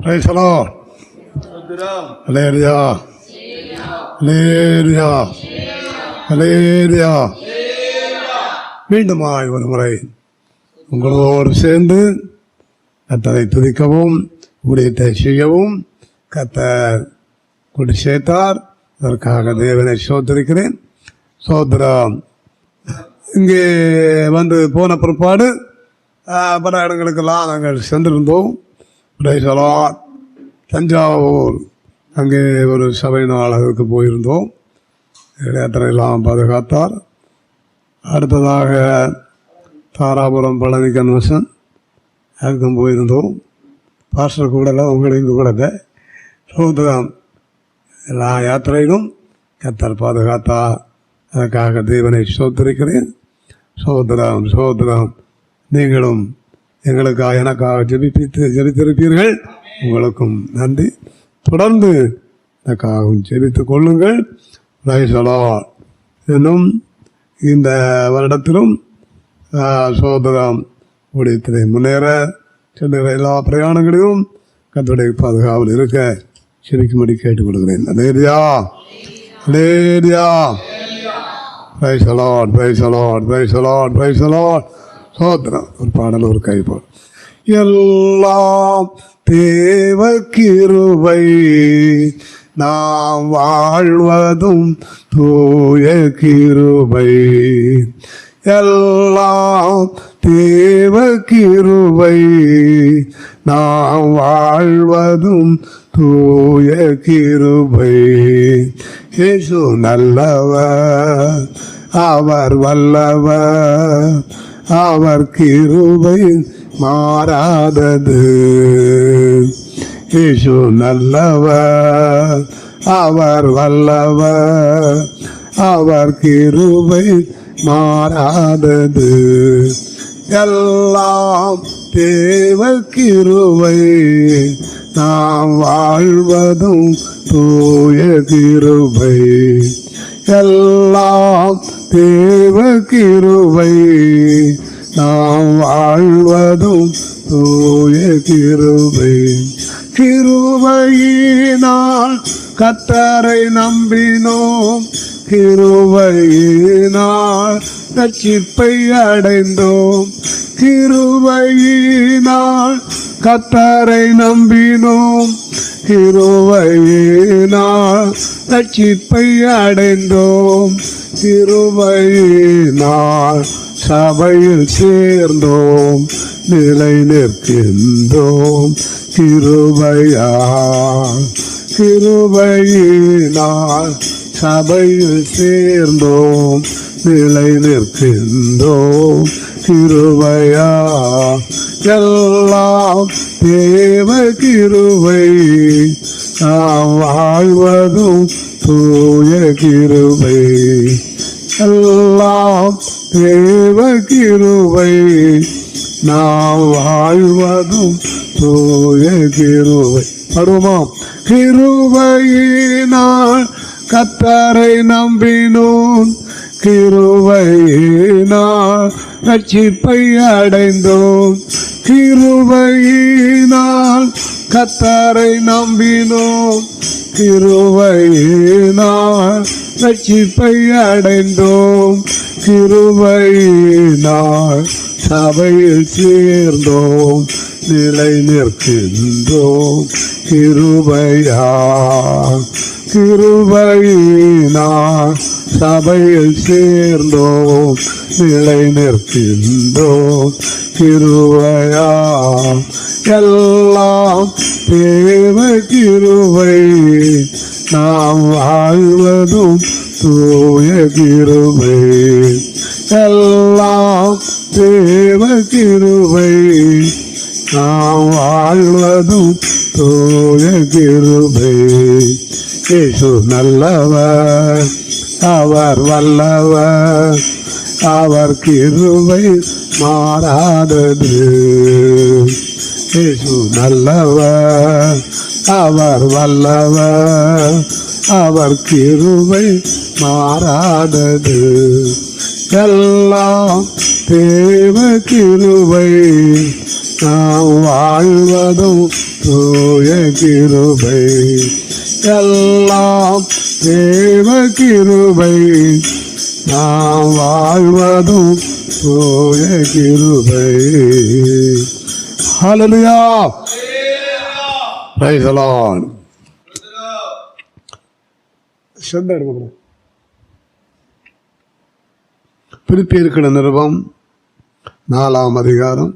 Praise the Lord. Hallelujah. Hallelujah. Hallelujah. மீண்டுமாய் ஒரு முறை உங்களோடு சேர்ந்து கர்த்தரை துதிக்கவும் ஊழியத்தை செய்யவும் கர்த்தர் கொண்டு சேர்த்தார். அதற்காக தேவனை சோதரிக்கிறேன். சோதரம் இங்கே வந்து போன பிற்பாடு பல இடங்களுக்கெல்லாம் நாங்கள் சென்றிருந்தோம். தஞ்சாவூர் அங்கே ஒரு சபை நாளருக்கு போயிருந்தோம். யாத்திரையெல்லாம் பாதுகாத்தார். அடுத்ததாக தாராபுரம் பழனி கன்வென்ஷன் அதுக்கும் போயிருந்தோம். பாஸ்டர் கூடல உங்களையும் கூடல சோதரம் எல்லா யாத்திரையிலும் கர்த்தர் பாதுகாத்தா. அதற்காக தேவனை சோதரிக்கிறேன். சோதரம் சோதரம் நீங்களும் எங்களுக்காக எனக்காக ஜெபித்திருப்பீர்கள். உங்களுக்கும் நன்றி. தொடர்ந்து எனக்காகவும் ஜெபித்துக் கொள்ளுங்கள். இன்னும் இந்த வருடத்திலும் சோதரம் ஊழியத்திலே முன்னேற செல்லுகிற எல்லா பிரயாணங்களிலும் கர்த்தருடைய பாதுகாவல் இருக்க செபிக்கும்படி கேட்டுக்கொள்கிறேன். அல்லேலூயா, அல்லேலூயா. Praise the Lord, praise the Lord, praise the Lord, praise the Lord. சோதரம் ஒரு பாடல் ஒரு கைப்பாடு. எல்லாம் தேவ கிருபை நாம் வாழ்வதும் தூய கிருபை. எல்லாம் தேவ கிருபை நாம் வாழ்வதும் தூய கிருபை. இயேசு நல்லவர், அவர் வல்லவர், அவர் கிருபை மாறாதது. இயேசு நல்லவர், அவர் வல்லவர், அவர் கிருபை மாறாதது. எல்லாம் தேவ கிருபை நாம் வாழ்வதும் தூய கிருபை. எல்லாம் தேவ கிருபை நாம் வாழ்வதும் தூய கிருபை. கிருபையினால் கர்த்தரை நம்பினோம், கிருபையினால் ரட்சிப்பை அடைந்தோம். கிருபையினால் கர்த்தரை நம்பினோம், கிருபையினால் ரட்சிப்பை அடைந்தோம். கிருபையினால் சபையில் சேர்ந்தோம், நிலை நிற்கின்றோம். கிருபையா கிருபையினால் சபையில் சேர்ந்தோம், நிலை நிற்கின்றோம். கிருபையா எல்லாம் தேவ கிருபை நாம் வாழ்வதும் தூய கிருபை. எல்லாம் தேவ கிருபை நாம் வாழ்வதும் தூய கிருபை. படுவோம். கிருபையினால் கர்த்தரை நம்பினோம், கிருபையினால் ரட்சிப்பை அடைந்தோம். கிருபையினால் கர்த்தரை நம்பினோம், கிருபையினால் ரட்சிப்பை அடைந்தோம். கிருபையினால் சபையில் சேர்ந்தோம், நிலை நிற்கின்றோம். கிருபையா கிருபையினால் சபையில் சேர்ந்தோம், நிலை நிற்கின்றோம். கிருபையா எல்லாம் தேவ கிருபை நாம் வாழ்வதும் தூய கிருபை. எல்லாம் தேவ கிருபை நாம் வாழ்வதும் தூய கிருபை. இயேசு நல்லவர், அவர் வல்லவர், அவர் கிருபை மாறாதது. இயேசு நல்லவர், அவர் வல்லவர், அவர் கிருபை மாறாதது. எல்லாம் தேவ கிருபை நாம் வாழ்வதும் தூய கிருபை, எல்லாம் தேவ கிருபை. நாம் வாழ்வதும் தூய கிருபை. ஹல்லேலூயா. Praise the Lord. பிலிப்பியர்களின் நிருபம் 4ஆம் அதிகாரம்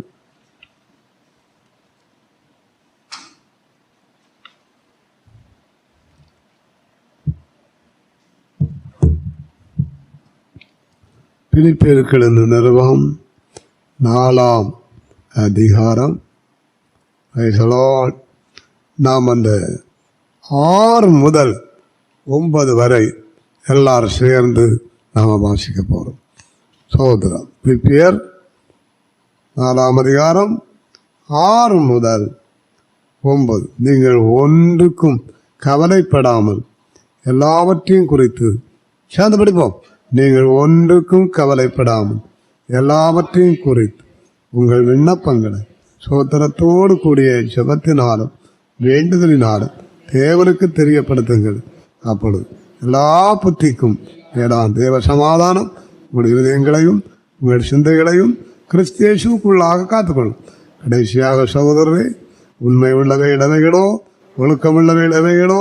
4ஆம் அதிகாரம். நாம் அந்த 6 முதல் 9 வரை எல்லாரும் சேர்ந்து நாம் வாசிக்க போகிறோம். சோதரம் பிலிப்பியர் 4ஆம் அதிகாரம் 6 முதல் 9. நீங்கள் ஒன்றுக்கும் கவலைப்படாமல் எல்லாவற்றையும் குறித்து சேர்ந்து படிப்போம். நீங்கள் ஒன்றுக்கும் கவலைப்படாமல் எல்லாவற்றையும் குறித்து உங்கள் விண்ணப்பங்களை சோத்திரத்தோடு கூடிய ஜெபத்தினாலும் வேண்டுதலினாலும் தேவனுக்கு தெரியப்படுத்துங்கள். அப்பொழுது எல்லா புத்திக்கும் ஏதான் தேவ சமாதானம் உங்கள் இருதயங்களையும் உங்கள் சிந்தைகளையும் கிறிஸ்து இயேசுவுக்குள்ளாக காத்துக்கொள்ளும். கடைசியாக சகோதரரே, உண்மை உள்ளவை இடவைகளோ, ஒழுக்கமுள்ளவை இடவைகளோ,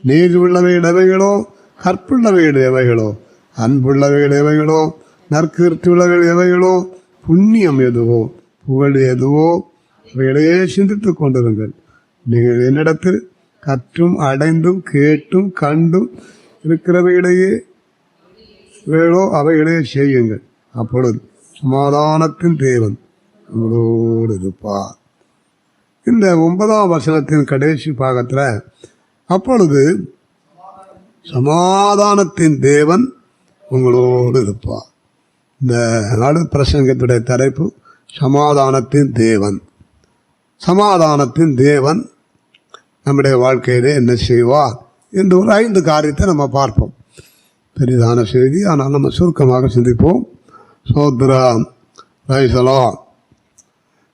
நீதி உள்ளவை இடவைகளோ, கற்புள்ளவை எவைகளோ, அன்புள்ளவை எவைகளோ, நற்கீர்த்தி உள்ளவை எவைகளோ, புண்ணியம் எதுவோ, புகழ் எதுவோ அவைகளையே சிந்தித்துக் கொண்டிருங்கள். நீங்கள் என்னிடத்தில் கற்றும் அடைந்தும் கேட்டும் கண்டும் இருக்கிறவையிடையே வேளோ அவைகளையே செய்யுங்கள். அப்பொழுது சமாதானத்தின் தேவன் உங்களோடு இருப்பார். இந்த 9ஆம் வசனத்தின் கடைசி பாகத்தில் அப்பொழுது சமாதானத்தின் தேவன் உங்களோடு இருப்பார். இந்த நடு பிரசங்கத்துடைய தலைப்பு சமாதானத்தின் தேவன். சமாதானத்தின் தேவன் நம்முடைய வாழ்க்கையிலே என்ன செய்வார் என்று ஒரு 5 காரியத்தை நம்ம பார்ப்போம். பெரிதான செய்தி, ஆனால் நம்ம சுருக்கமாக சிந்திப்போம். சோத்ரம் ரைசலா.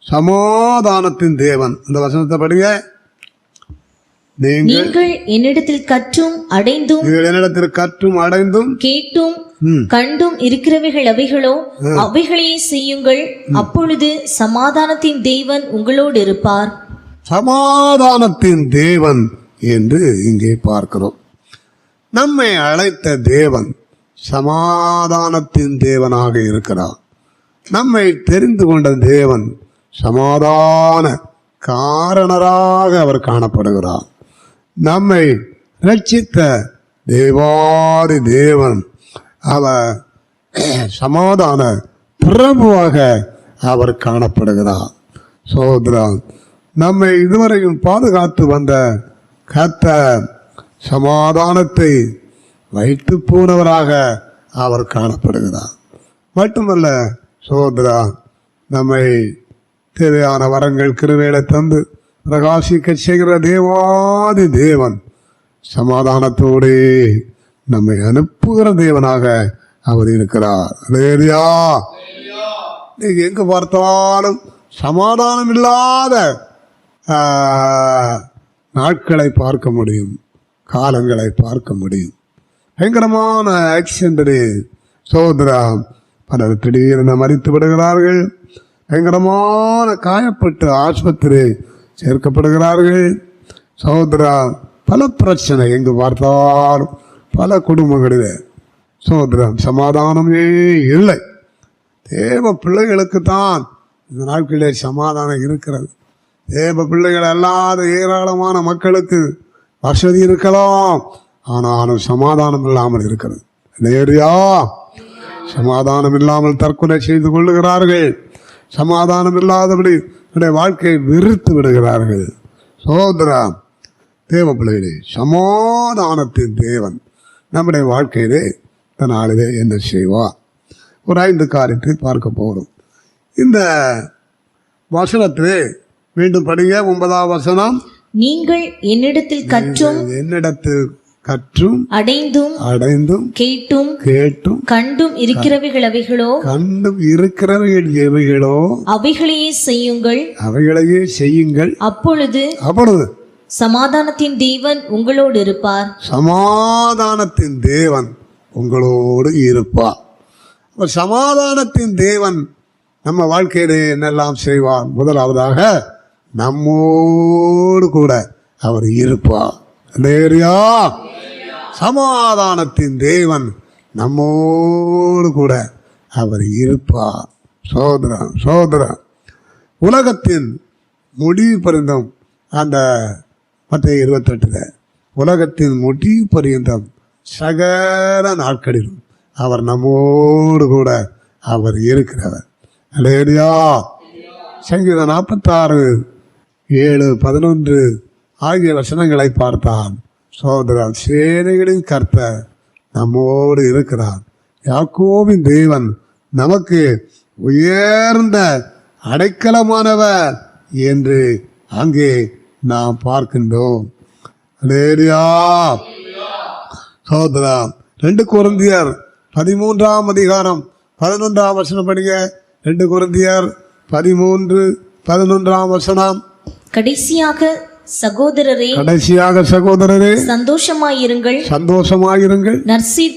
சமாதானத்தின் தேவன். அந்த வசனத்தை படிங்க. நீங்கள் என்னிடத்தில் கற்றும் அடைந்தும் கேட்டும் கண்டும் இருக்கிறவைகள் அவைகளோ அவைகளையே செய்யுங்கள். அப்பொழுது சமாதானத்தின் தேவன் உங்களோடு இருப்பார். சமாதானத்தின் தேவன் என்று இங்கே பார்க்கிறோம். நம்மை அழைத்த தேவன் சமாதானத்தின் தேவனாக இருக்கிறார். நம்மை தெரிந்து கொண்ட தேவன் சமாதான காரணராக அவர் காணப்படுகிறார். நம்மை ரட்சித்த தேவாதி தேவன் அவர் சமாதான பிரபுவாக அவர் காணப்படுகிறார். சோதரன், நம்மை இதுவரையும் பாதுகாத்து வந்த கர்த்தர் சமாதானத்தை வைத்து போனவராக அவர் காணப்படுகிறார். மட்டுமல்ல சோதரா, நம்மை தேவையான வரங்கள் கிருபைகளை தந்து பிரகாசிக்க செய்கிற தேவாதி தேவன் சமாதானத்தோடு நம்மை அனுப்புகிற தேவனாக அவர் இருக்கிறார். அல்லேலூயா. நீங்க எங்க பார்த்தாலும் சமாதானம் இல்லாத நாட்களை பார்க்க முடியும், காலங்களை பார்க்க முடியும். பயங்கரமான ஆக்சிடென்ட் சோதரா, பலர் திடீரென மறித்து விடுகிறார்கள். பயங்கரமான காயப்பட்டு ஆஸ்பத்திரி சேர்க்கப்படுகிறார்கள். சகோதரா, பல பிரச்சனை எங்கு பார்த்தாலும் பல குடும்பங்களில் சகோதரா சமாதானமே இல்லை. தேவ பிள்ளைகளுக்கு தான் இந்த நாட்களிலே சமாதானம் இருக்கிறது. தேவ பிள்ளைகள் அல்லாத ஏராளமான மக்களுக்கு வசதி இருக்கலாம், ஆனாலும் சமாதானம் இல்லாமல் இருக்கிறது. நேரியா சமாதானம் இல்லாமல் தற்கொலை செய்து கொள்ளுகிறார்கள். சமாதானம் இல்லாதபடி வாழ்க்கையை வெறுத்து விடுகிறார்கள். சோதரா, தேவ பிள்ளைகளே, சமாதானத்தின் தேவன் நம்முடைய வாழ்க்கையிலே நாளிலே என்ன செய்வார்? ஒரு 5 காரியத்தை பார்க்க போகிறோம். இந்த வசனத்திலே மீண்டும் படிங்க. 9ஆம் வசனம். நீங்கள் என்னிடத்தில் கற்றும் அடைந்தும் அடைந்தும் கேட்டும் கேட்டும் கண்டும் இருக்கிறவைகள் அவைகளோ கண்டும் இருக்கிறவைகள் எவைகளோ அவைகளையே செய்யுங்கள். அவைகளையே செய்யுங்கள். அப்பொழுது அப்பொழுது சமாதானத்தின் தேவன் உங்களோடு இருப்பார். சமாதானத்தின் தேவன் உங்களோடு இருப்பார். அப்ப சமாதானத்தின் தேவன் நம்ம வாழ்க்கையிலே என்னெல்லாம் செய்வார்? முதலாவதாக நம்மோடு கூட அவர் இருப்பார். அல்லேலூயா. சமாதானத்தின் தேவன் நம்மோடு கூட அவர் இருப்பார். சோதரம் சோதரம் உலகத்தின் முடிவு பரிந்தம் அந்த மத்திய 28 உலகத்தின் முடிவு பரியந்தம் சகல நாட்களிலும் அவர் நம்மோடு கூட அவர் இருக்கிறவர். அல்லேலூயா. சங்கீதம் 46:7-11 ஆகிய வசனங்களை பார்த்தால் சோதரன் சேனைகளின் கர்த்தர் நம்மோடு இருக்கிறார். யாக்கோபின் தேவன் நமக்கு உயர்ந்த அடைக்கலமானவர் என்று அங்கே நாம் பார்க்கின்றோம். அல்லேலூயா. சோதரா 2 கொரிந்தியர் 13:11 படிங்க. 2 கொரிந்தியர் 13:11. கடைசியாக சகோதரரே சந்தோஷமாயிருங்கள். நற்சீர்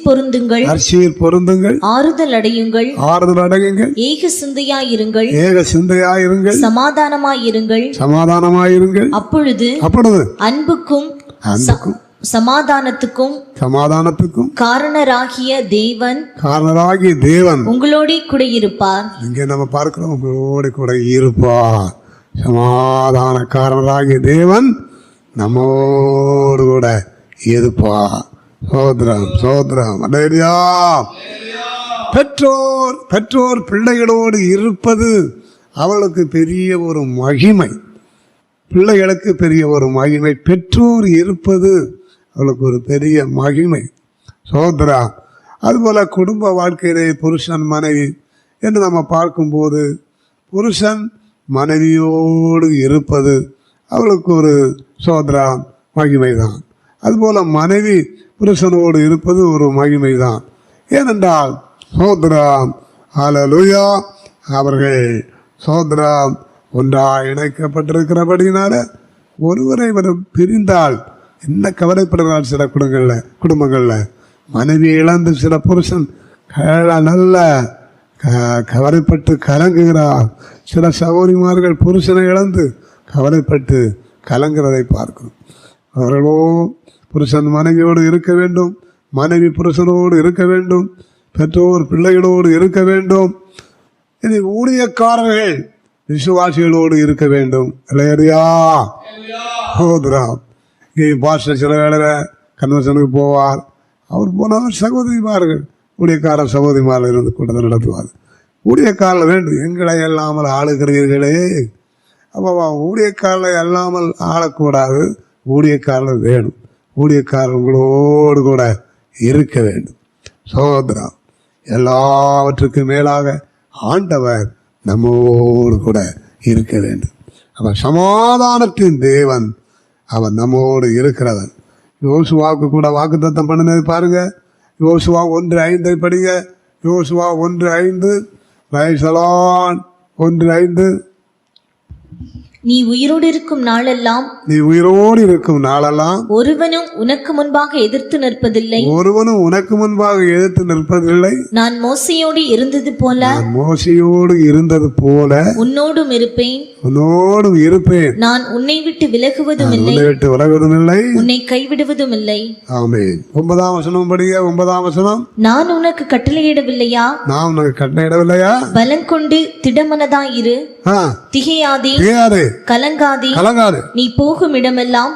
பொருந்துங்கள். ஆறுதல் அடையுங்கள். ஏக சிந்தையாயிருங்கள். சமாதானமாயிருங்கள். அப்பொழுது அன்புக்கும் சமாதானத்துக்கும் காரணராகிய தேவன் உங்களோட கூட இருப்பார். இங்கே நம்ம பார்க்கிறோம், உங்களோட கூட இருப்பார். சமாதான காரணராகிய தேவன் நம்மோடு கூட இருப்பார். சோதரம் அல்லேலூயா. பெற்றோர் பிள்ளைகளோடு இருப்பது அவளுக்கு பெரிய ஒரு மகிமை. பிள்ளைகளுக்கு பெரிய ஒரு மகிமை. பெற்றோர் இருப்பது அவளுக்கு ஒரு பெரிய மகிமை. சோதரா அதுபோல குடும்ப வாழ்க்கையிலே புருஷன் மனைவி என்று நம்ம பார்க்கும்போது புருஷன் மனைவியோடு இருப்பது அவளுக்கு ஒரு சோதரா மகிமை தான். அதுபோல மனைவி புருஷனோடு இருப்பது ஒரு மகிமை தான். ஏனென்றால் சோதரா ஹல்லேலூயா அவர்கள் சோதரா ஒன்றாக இணைக்கப்பட்டிருக்கிறபடினால ஒருவரை பிரிந்தால் என்ன கவலைப்படுகிறார் சில குடும்பங்களில் மனைவி இழந்து சில புருஷன் நல்ல கவலைப்பட்டு கலங்குகிறார். சில சகோதரிமார்கள் புருஷனை இழந்து கவலைப்பட்டு கலங்குறதை பார்க்கிறோம். அவர்களோ புருஷன் மனைவியோடு இருக்க வேண்டும், மனைவி புருஷனோடு இருக்க வேண்டும், பெற்றோர் பிள்ளைகளோடு இருக்க வேண்டும். இனி ஊழியக்காரர்கள் விசுவாசிகளோடு இருக்க வேண்டும். இல்லையா? சோதரம் இங்கே பாஸ்டர் சில வேளையில் கன்வென்ஷனுக்கு போவார். அவர் போனவர் சகோதரிமார்கள் ஊழியக்கார சகோதரிமார்கள் இருந்து கூட்டத்தை நடத்துவார். ஊழியக்காரர்கள் வேண்டும். எங்களை அல்லாமல் ஆளுகிறீர்களே. அப்போ ஊழியக்காரர்களை அல்லாமல் ஆளக்கூடாது. ஊழியக்காரர்கள் வேணும். ஊழியக்காரர்களோடு கூட இருக்க வேண்டும். சகோதரம் எல்லாவற்றுக்கும் மேலாக ஆண்டவர் நம்மோடு கூட இருக்க வேண்டும். அவன் சமாதானத்தின் தேவன், அவன் நம்மோடு இருக்கிறவன். யோசுவாவுக்கு கூட வாக்குத்தத்தம் பண்ணினது பாருங்க. யோசுவா 1:5 படிங்க. யோசுவா 1:5 1:5 நீ உயிரோடு இருக்கும் நாளெல்லாம் ஒருவனும் உனக்கு முன்பாக எதிர்த்து நிற்பதில்லை. நான் மோசையோடு இருந்தது போல உன்னோடும் இருப்பேன். நான் உன்னை விட்டு விலகுவதும் இல்லை, உன்னை கைவிடுவதும் இல்லை. ஆமென். 9ஆம் வசனம் படிங்க. 9ஆம் வசனம். நான் உனக்கு கட்டளையிடவில்லையா? பலங்கொண்டு திடமனதாயிரு, திகையாதே, கலங்காதே. நீ போகும் இடமெல்லாம்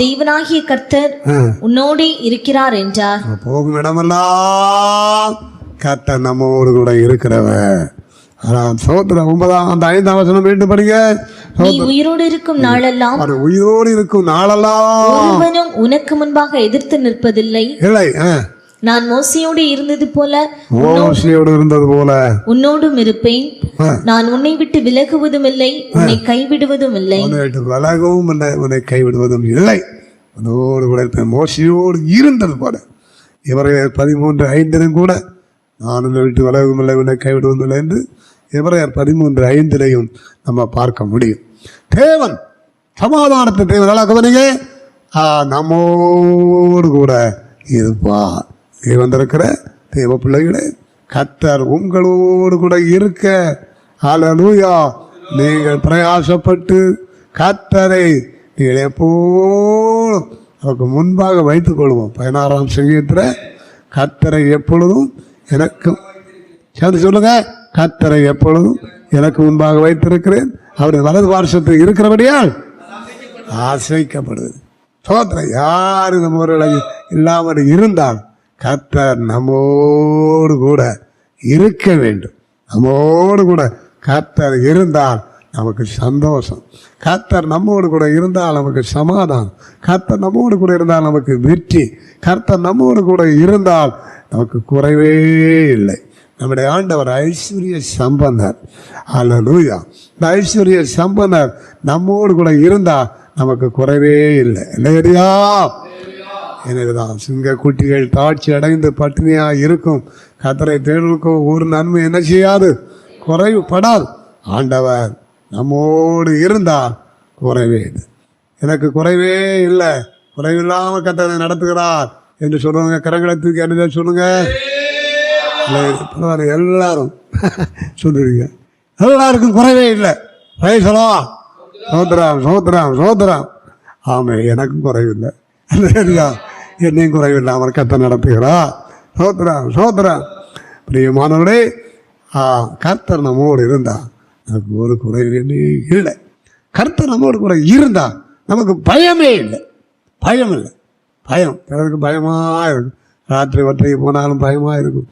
தேவனாகிய கர்த்தர் உன்னோடு இருக்கிறார் என்றார். போகும் இடமெல்லாம் கர்த்தர் நம்மோடு கூட இருக்கிறவர். 5ஆம் வசனம் மீண்டும் படிங்க. நீ உயிரோடு இருக்கும் நாளெல்லாம் ஒருவனும் உனக்கு முன்பாக எதிர்த்து நிற்பதில்லை. நான் மோசையோடு இருந்தது போல உன்னோடும் இருப்பேன். நான் உன்னை விட்டு விலகுவதும் இல்லை, உன்னை கைவிடுவதும் இல்லை. உன்னை கைவிடுவதும் இல்லை. அதோடு கூட இருப்பேன். மோசையோடு இருந்தது போல எபிரேயர் 13:5 கூட நான் உன்னை விட்டு விலகவும் இல்லை, உன்னை கைவிடுவதில்லை என்று எபிரேயர் 13:5 நம்ம பார்க்க முடியும். தேவன் சமாதானத்தை தேவன் நல்லா கவனிங்க, நம்மோடு கூட இருப்பார். வந்திருக்கிற தேவ பிள்ளைகளே, கர்த்தர் உங்களோடு கூட இருக்க ஹல்லேலூயா. நீங்கள் பிரயாசப்பட்டு கர்த்தரை நீங்கள் எப்போதும் அவருக்கு முன்பாக வைத்துக் கொள்வோம். 16ஆம் சங்கீதத்தில் கர்த்தரை எப்பொழுதும் எனக்கு சேர்ந்து சொல்லுங்க, கர்த்தரை எப்பொழுதும் எனக்கு முன்பாக வைத்திருக்கிறேன், அவருடைய வலது பார்சத்தில் இருக்கிறபடியால் ஆசைக்கப்படுது. சோத்திரம். யார் இந்த முறையில் இல்லாமல் இருந்தால் கர்த்தர் நம்மோடு கூட இருக்க வேண்டும். நம்மோடு கூட கர்த்தர் இருந்தால் நமக்கு சந்தோஷம். கர்த்தர் நம்மோடு கூட இருந்தால் நமக்கு சமாதானம். கர்த்தர் நம்மோடு கூட இருந்தால் நமக்கு வெற்றி. கர்த்தர் நம்மோடு கூட இருந்தால் நமக்கு குறைவே இல்லை. நம்முடைய ஆண்டவர் ஐஸ்வர்ய சம்பந்தர். ஹல்லேலூயா. இந்த ஐஸ்வர்ய சம்பந்தர் நம்மோடு கூட இருந்தால் நமக்கு குறைவே இல்லை. இல்லையா? எனக்குதான் சிங்க குட்டிகள் தாட்சி அடைந்து பட்டினியாக இருக்கும். கர்த்தரை தேடுவதற்கும் ஒரு நன்மை என்ன செய்யாது, குறைவுபடாது. ஆண்டவர் நம்மோடு இருந்தால் குறைவே இல்லை. எனக்கு குறைவே இல்லை, குறைவில்லாமல் கர்த்தரை நடத்துகிறார் என்று சொல்லுவாங்க. கரங்களை தூக்கி அனுத சொல்லுங்க. பரவாயில்ல, எல்லாரும் சொல்லுவீங்க. எல்லாருக்கும் குறைவே இல்லை. வயசலாம் சோதராம் சோதராம் சோதராம். ஆமே, எனக்கும் குறைவில்லை. என்னையும் குறைவில்லாமல் கர்த்தர் நடத்துகிறார். சோதராம் சோதராம். பிரியமானவர்களே, கர்த்தர் நம்மோடு இருந்தால் நமக்கு ஒரு குறைவே இல்லை. கர்த்தர் நம்மோடு கூட இருந்தால் நமக்கு பயமே இல்லை. பயம் இல்லை. பயம் பிறருக்கு பயமாக இருக்கும். ராத்திரி ஒற்றை போனாலும் பயமாக இருக்கும்.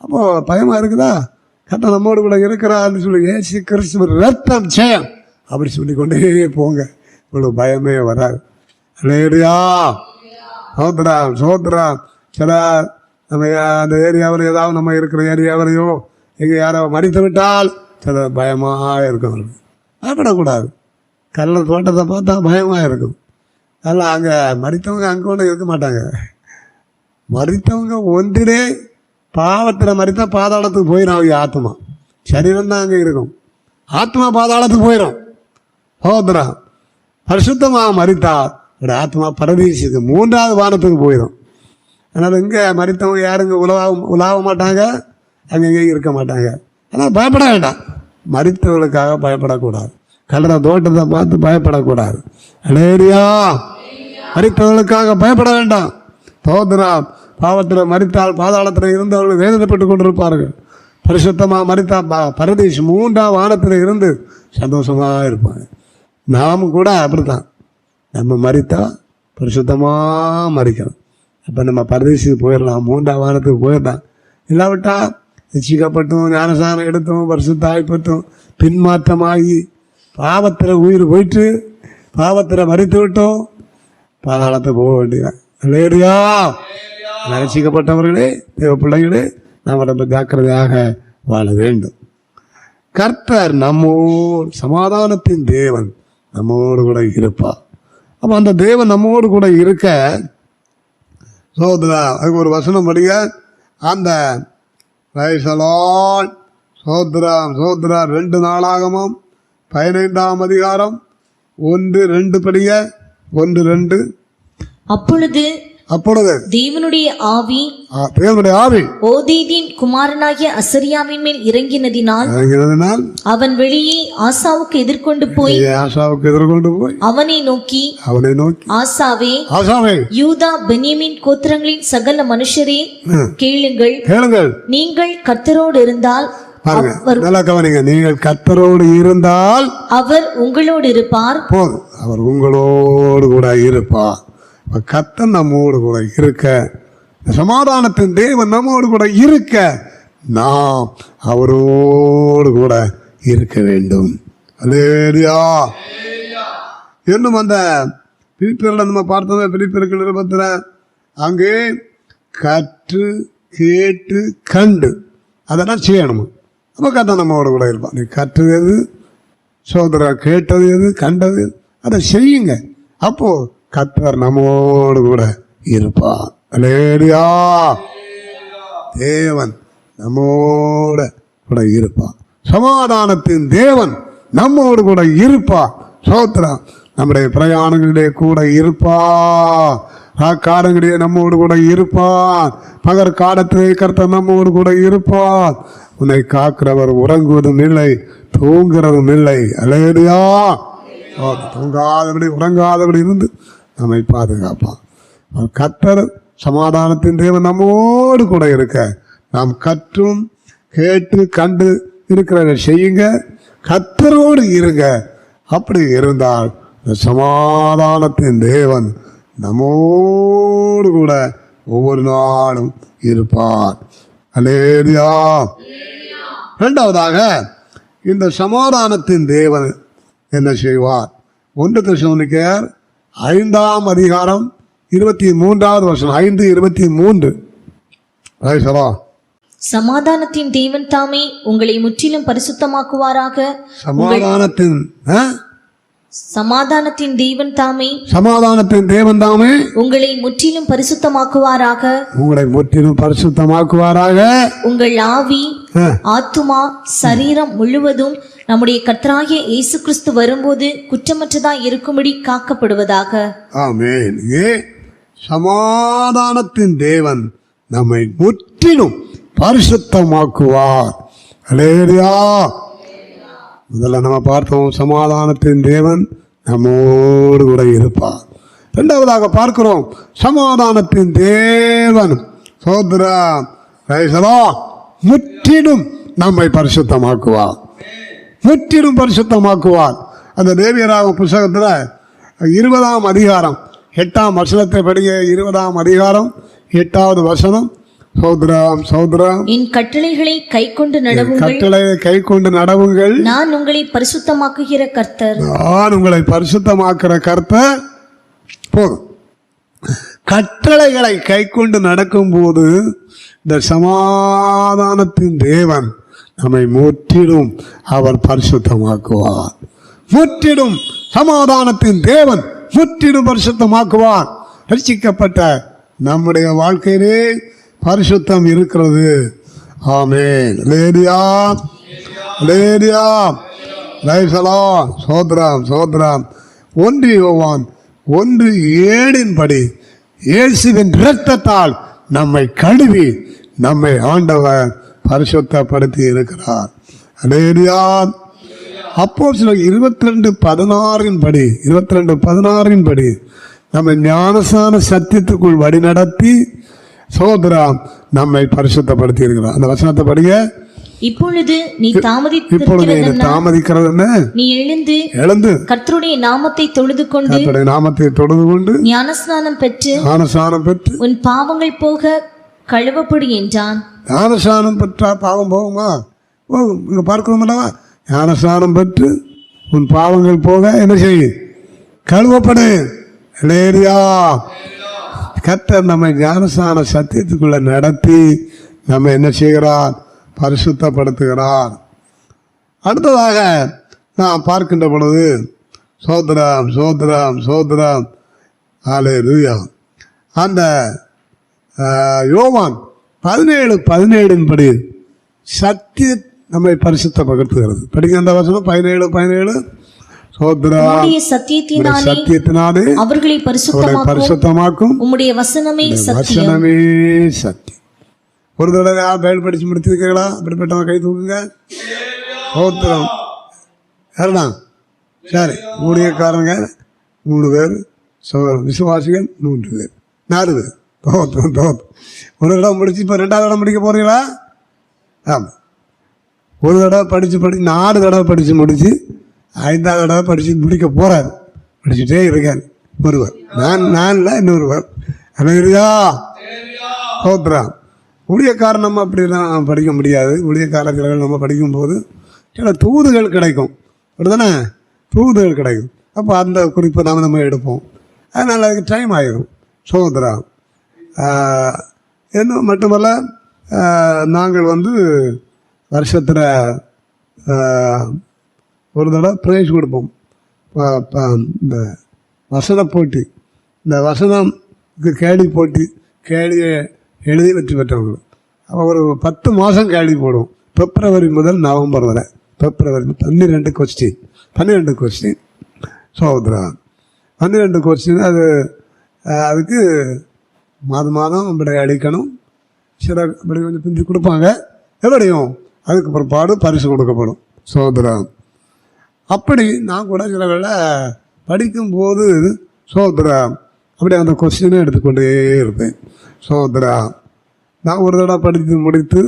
அப்போது பயமாக இருக்குதா? கர்த்தர் நம்மோடு கூட இருக்கிறான்னு சொல்லி இயேசு கிறிஸ்துவின் ரத்தம் ஜெயம் அப்படி சொல்லி கொண்டே போங்க, உங்களுக்கு பயமே வராது. இல்லையா? சோதராம் சோதராம். சில நம்ம அந்த ஏரியாவில் ஏதாவது நம்ம இருக்கிற ஏரியாவிலையோ எங்கே யாரோ மறித்து விட்டால் சில பயமாக இருக்கும். பயப்படக்கூடாது. கல்ல தோட்டத்தை பார்த்தா பயமாக இருக்கும். அதெல்லாம் அங்கே மறித்தவங்க அங்கே ஒன்றும் இருக்க மாட்டாங்க. மறித்தவங்க ஒன்றிலே பாவத்தில் மறித்தா பாதாளத்துக்கு போயிடும். அவங்க ஆத்மா, சரீரம் தான் அங்கே இருக்கும். ஆத்மா பாதாளத்துக்கு போயிடும். சோதரம். பரிசுத்தமாக மறித்தால் ஒரு ஆத்மா பரதீசுக்கு 3வது வானத்துக்கு போயிடும். அதனால் இங்கே மறித்தவங்க யாருங்க உலாவ மாட்டாங்க, அங்கங்கே இருக்க மாட்டாங்க. ஆனால் பயப்பட வேண்டாம். மறித்தவர்களுக்காக பயப்படக்கூடாது. கல்லற தோட்டத்தை பார்த்து பயப்படக்கூடாது. அலேரியா. மறித்தவர்களுக்காக பயப்பட வேண்டாம். சோதரம். பாவத்தில் மறித்தால் பாதாளத்தில் இருந்தவர்கள் வேதனைப்பட்டு கொண்டிருப்பார்கள். பரிசுத்தமாக மறித்தால் பரதீஸ் 3ஆம் வானத்தில் இருந்து சந்தோஷமாக இருப்பாங்க. நாமும் கூட அப்படித்தான். நம்ம மறித்தா பரிசுத்தமாக மறிக்கணும். அப்போ நம்ம பரதேசிக்கு போயிடலாம், 3ஆம் வானத்துக்கு போயிடலாம். இல்லாவிட்டால் ரட்சிக்கப்பட்டும் ஞானசானம் எடுத்தும் பரிசுத்தாய்ப்பட்டும் பின்மாற்றமாகி பாவத்தில் உயிர் போயிட்டு பாவத்தில் மறித்து விட்டோம் பாதாளத்தை போக வேண்டியதான். இல்லையா? ரட்சிக்கப்பட்டவர்களே, தேவ பிள்ளைகளே, நாம் ரொம்ப ஜாக்கிரதையாக வாழ வேண்டும். கர்த்தர் நம்மோடு, சமாதானத்தின் தேவன் நம்மோடு கூட இருப்பார். அப்போ அந்த தேவன் நம்மோடு கூட இருக்க சோதரா. அதுக்கு ஒரு வசனம் படிங்க. அந்த சோதராம் சோதரா 2 நாளாகமம் 15ஆம் அதிகாரம் 1-2 படிங்க. 1-2. அப்பொழுது தேவனுடைய ஆவி ஓதேதின் குமாரனாகிய அசரியாவின் மேல் இறங்கினதினால் அவன் வெளியே ஆசாவுக்கு எதிர்கொண்டு போய் அவனை நோக்கி ஆசாவே, யூதா பென்யமீன் கோத்திரங்களின் சகல மனுஷரே கேளுங்கள், நீங்கள் கர்த்தரோடு இருந்தால், நல்லா கவனிங்க, நீங்கள் கர்த்தரோடு இருந்தால் அவர் உங்களோடு இருப்பார். போதும், அவர் உங்களோடு கூட இருப்பார். கர்த்தர் நம்மோடு கூட இருக்க, சமாதானத்தின் தேவன் நம்மோடு கூட இருக்க, நாம் அவரோடு கூட இருக்க வேண்டும். அல்லேலூயா. இன்னும் அந்த பிலிப்பியர்ல நம்ம பார்த்தோம், பிலிப்பியர்கள் 20 அங்கே கற்று கேட்டு கண்டு அதெல்லாம் செய்யணும். அப்போ கர்த்தர் நம்மோடு கூட இருப்பான். நீ கற்றுறது சோதரா, கேட்டது எது, கண்டது அதை செய்யுங்க. அப்போ கர்த்தர் நம்மோடு கூட இருப்பார். அல்லேலூயா. தேவன் நம்மோட கூட இருப்பார். சமாதானத்தின் தேவன் நம்மோடு கூட இருப்பார். ஸ்தோத்திரம். நம்முடைய பிரயாணங்களிலே கூட இருப்பார். காலங்களிலே நம்மோடு கூட இருப்பார். பகற்காலத்திலே கர்த்தர் நம்மோடு கூட இருப்பார். உன்னை காக்கிறவர் உறங்குவதும் இல்லை, தூங்குறதும் இல்லை. அல்லேலூயா. தூங்காதபடி உறங்காதபடி இருந்து நம்மை பாதுகாப்பான். கர்த்தர் சமாதானத்தின் தேவன் நம்மோடு கூட இருக்க நாம் கற்றும் கேட்டு கண்டு இருக்கிறத செய்யுங்க. கர்த்தரோடு இருங்க. அப்படி இருந்தால் சமாதானத்தின் தேவன் நம்மோடு கூட ஒவ்வொரு நாளும் இருப்பார். அல்லேலூயா. இரண்டாவதாக இந்த சமாதானத்தின் தேவன் என்ன செய்வார்? 1 தெசலோனிக்கேயர் 5ஆம் அதிகாரம் 23வது வசனம். 5:23. சமாதானத்தின் தேவன் தாமே உங்களை முற்றிலும் பரிசுத்தமாக்குவாராக. சமாதானத்தின் தேவன் தாமே உங்களை முற்றிலும் பரிசுத்தமாக்குவாராக. உங்கள் ஆவி, ஆத்துமா, சரீரம் முழுவதும் நம்முடைய கர்த்தராகிய இயேசு கிறிஸ்து வரும்போது குற்றமற்றதாய் இருக்கும்படி காக்கப்படுவதாக. ஆமென். சமாதானத்தின் தேவன் நம்மை முற்றிலும் பரிசுத்தமாக்குவார். அல்லேலூயா. முதல்ல நம்ம பார்த்தோம், சமாதானத்தின் தேவன் நம்மோடு கூட இருப்பார். இரண்டாவதாக பார்க்கிறோம், சமாதானத்தின் தேவன் முற்றிலும் நம்மை பரிசுத்தமாக்குவார். முற்றிலும் பரிசுத்தமாக்குவார். அந்த லேவியராகம புத்தகத்தில் 20ஆம் அதிகாரம் 8ஆம் வசனத்தை படிக்க. 20ஆம் அதிகாரம் 8வது வசனம். என் கட்டளைகளை கைக்கொண்டு நடவுங்கள். நான் உங்களை பரிசுத்தமாக்குகிற கர்த்தர். போதும். கட்டளைகளை கைக்கொண்டு நடக்கும் போது இந்த சமாதானத்தின் தேவன் நம்மை முற்றிலும் அவர் பரிசுத்தமாக்குவார். முற்றிலும் சமாதானத்தின் தேவன் முற்றிலும் பரிசுத்தமாக்குவார். ரட்சிக்கப்பட்ட நம்முடைய வாழ்க்கையிலே பரிசுத்தம் இருக்கிறது. ஆமென். அல்லேலூயா. அல்லேலூயா. சோத்ரம். 1 யோவான் 1:7 இயேசுவின் இரத்தத்தால் நம்மை கழுவி நம்மை ஆண்டவர் பரிசுத்தப்படுத்தி இருக்கிறார். அல்லேலூயா. அப்போஸ்தலர் 22:16 நம்மை ஞானசான சத்தியத்துக்குள் வழி நடத்தி சோதரம் நம்மை பரிசுத்தப்படுத்தி இருக்கிறார். அந்த வசனத்தை படிங்க. இப்பொழுது நீ தாமதிக்கிறது என்ன? நீ எழுந்து கர்த்தருடைய நாமத்தை தொழுது கொண்டு ஞானஸ்நானம் பெற்று உன் பாவங்கள் போக கழுவப்படு என்றான். ஞானஸ்நானம் பெற்றா பாவம் போகுமா? போகும். இங்க பார்க்கிறோம் அல்லவா? ஞானஸ்நானம் பெற்று உன் பாவங்கள் போக என்ன செய்ய? கழுவப்படு. அல்லேலூயா. கர்த்தர் நம்மை ஞானஸ்நான சத்தியத்துக்குள்ள நடத்தி நம்ம என்ன செய்கிறார்? பரிசுத்தப்படுத்துகிறார். அடுத்ததாக நாம் பார்க்கின்ற பொழுது சோத்ரம். அல்லேலூயா. அந்த யோவான் 17:17 சத்திய நம்மை பரிசுத்தப்படுத்துகிறது. படிக்க அந்த வசனம் 17:17. சத்தியத்தினாலே அவர்களை பரிசுத்தமாக்கும் உம்முடைய வசனமே சத்தியம். ஒரு தடவை பைபிள் படிச்சு முடிச்சிருக்கீங்களா? அப்படிப்பட்டவங்க கை தூக்குங்க. சோத்திரம். யாருண்ணா? சரி. ஊழியக்காரங்க 3 பேர், விசுவாசிகள் 3 பேர், 4 பேர். ஒரு தடவை முடிச்சு இப்போ 2வது தடவை முடிக்க போறீங்களா? ஆமாம். ஒரு தடவை படித்து 4 தடவை படித்து முடிச்சு 5வது தடவை படித்து முடிக்க போகிறார். படிச்சுட்டே இருக்கார் ஒருவர். நான் இல்லை, இன்னொருவர். அல்லேலூயா. சோத்ரம். ஊழியக்காரன் நம்ம அப்படிலாம் படிக்க முடியாது. ஊழியக்காரர்கள் நம்ம படிக்கும்போது சில தூதுகள் கிடைக்கும். அப்படிதானே? தூதுகள் கிடைக்கும். அப்போ அந்த குறிப்பை நம்ம எடுப்போம். அதனால் அதுக்கு டைம் ஆகிடும். சோத்ரம். என்ன மட்டுமல்ல, நாங்கள் வருஷத்தில் ஒரு தடவை ப்ரைஸ் கொடுப்போம். இந்த வசன போட்டி இந்த வசனம்க்கு கேள்வி போட்டி கேள்வியை எழுதி வெற்றி பெற்றவங்க அப்போ ஒரு 10 மாதம் கேள்வி போடுவோம். பிப்ரவரி முதல் நவம்பர் வரை. பிப்ரவரி 12 கொஸ்டின் சோதரா 12 கொஸ்டின். அதுக்கு மாதம் இப்படி அடிக்கணும். சில இப்படி கொஞ்சம் பிஞ்சு கொடுப்பாங்க. எப்படியும் அதுக்கு பிற்பாடு பரிசு கொடுக்கப்படும் சோதரா. அப்படி நான் கூட சில வேளை படிக்கும்போது சோதரா அப்படி அந்த கொஸ்டினை எடுத்துக்கொண்டே இருப்பேன் சோதரா. நான் ஒரு தடவை படித்து முடித்து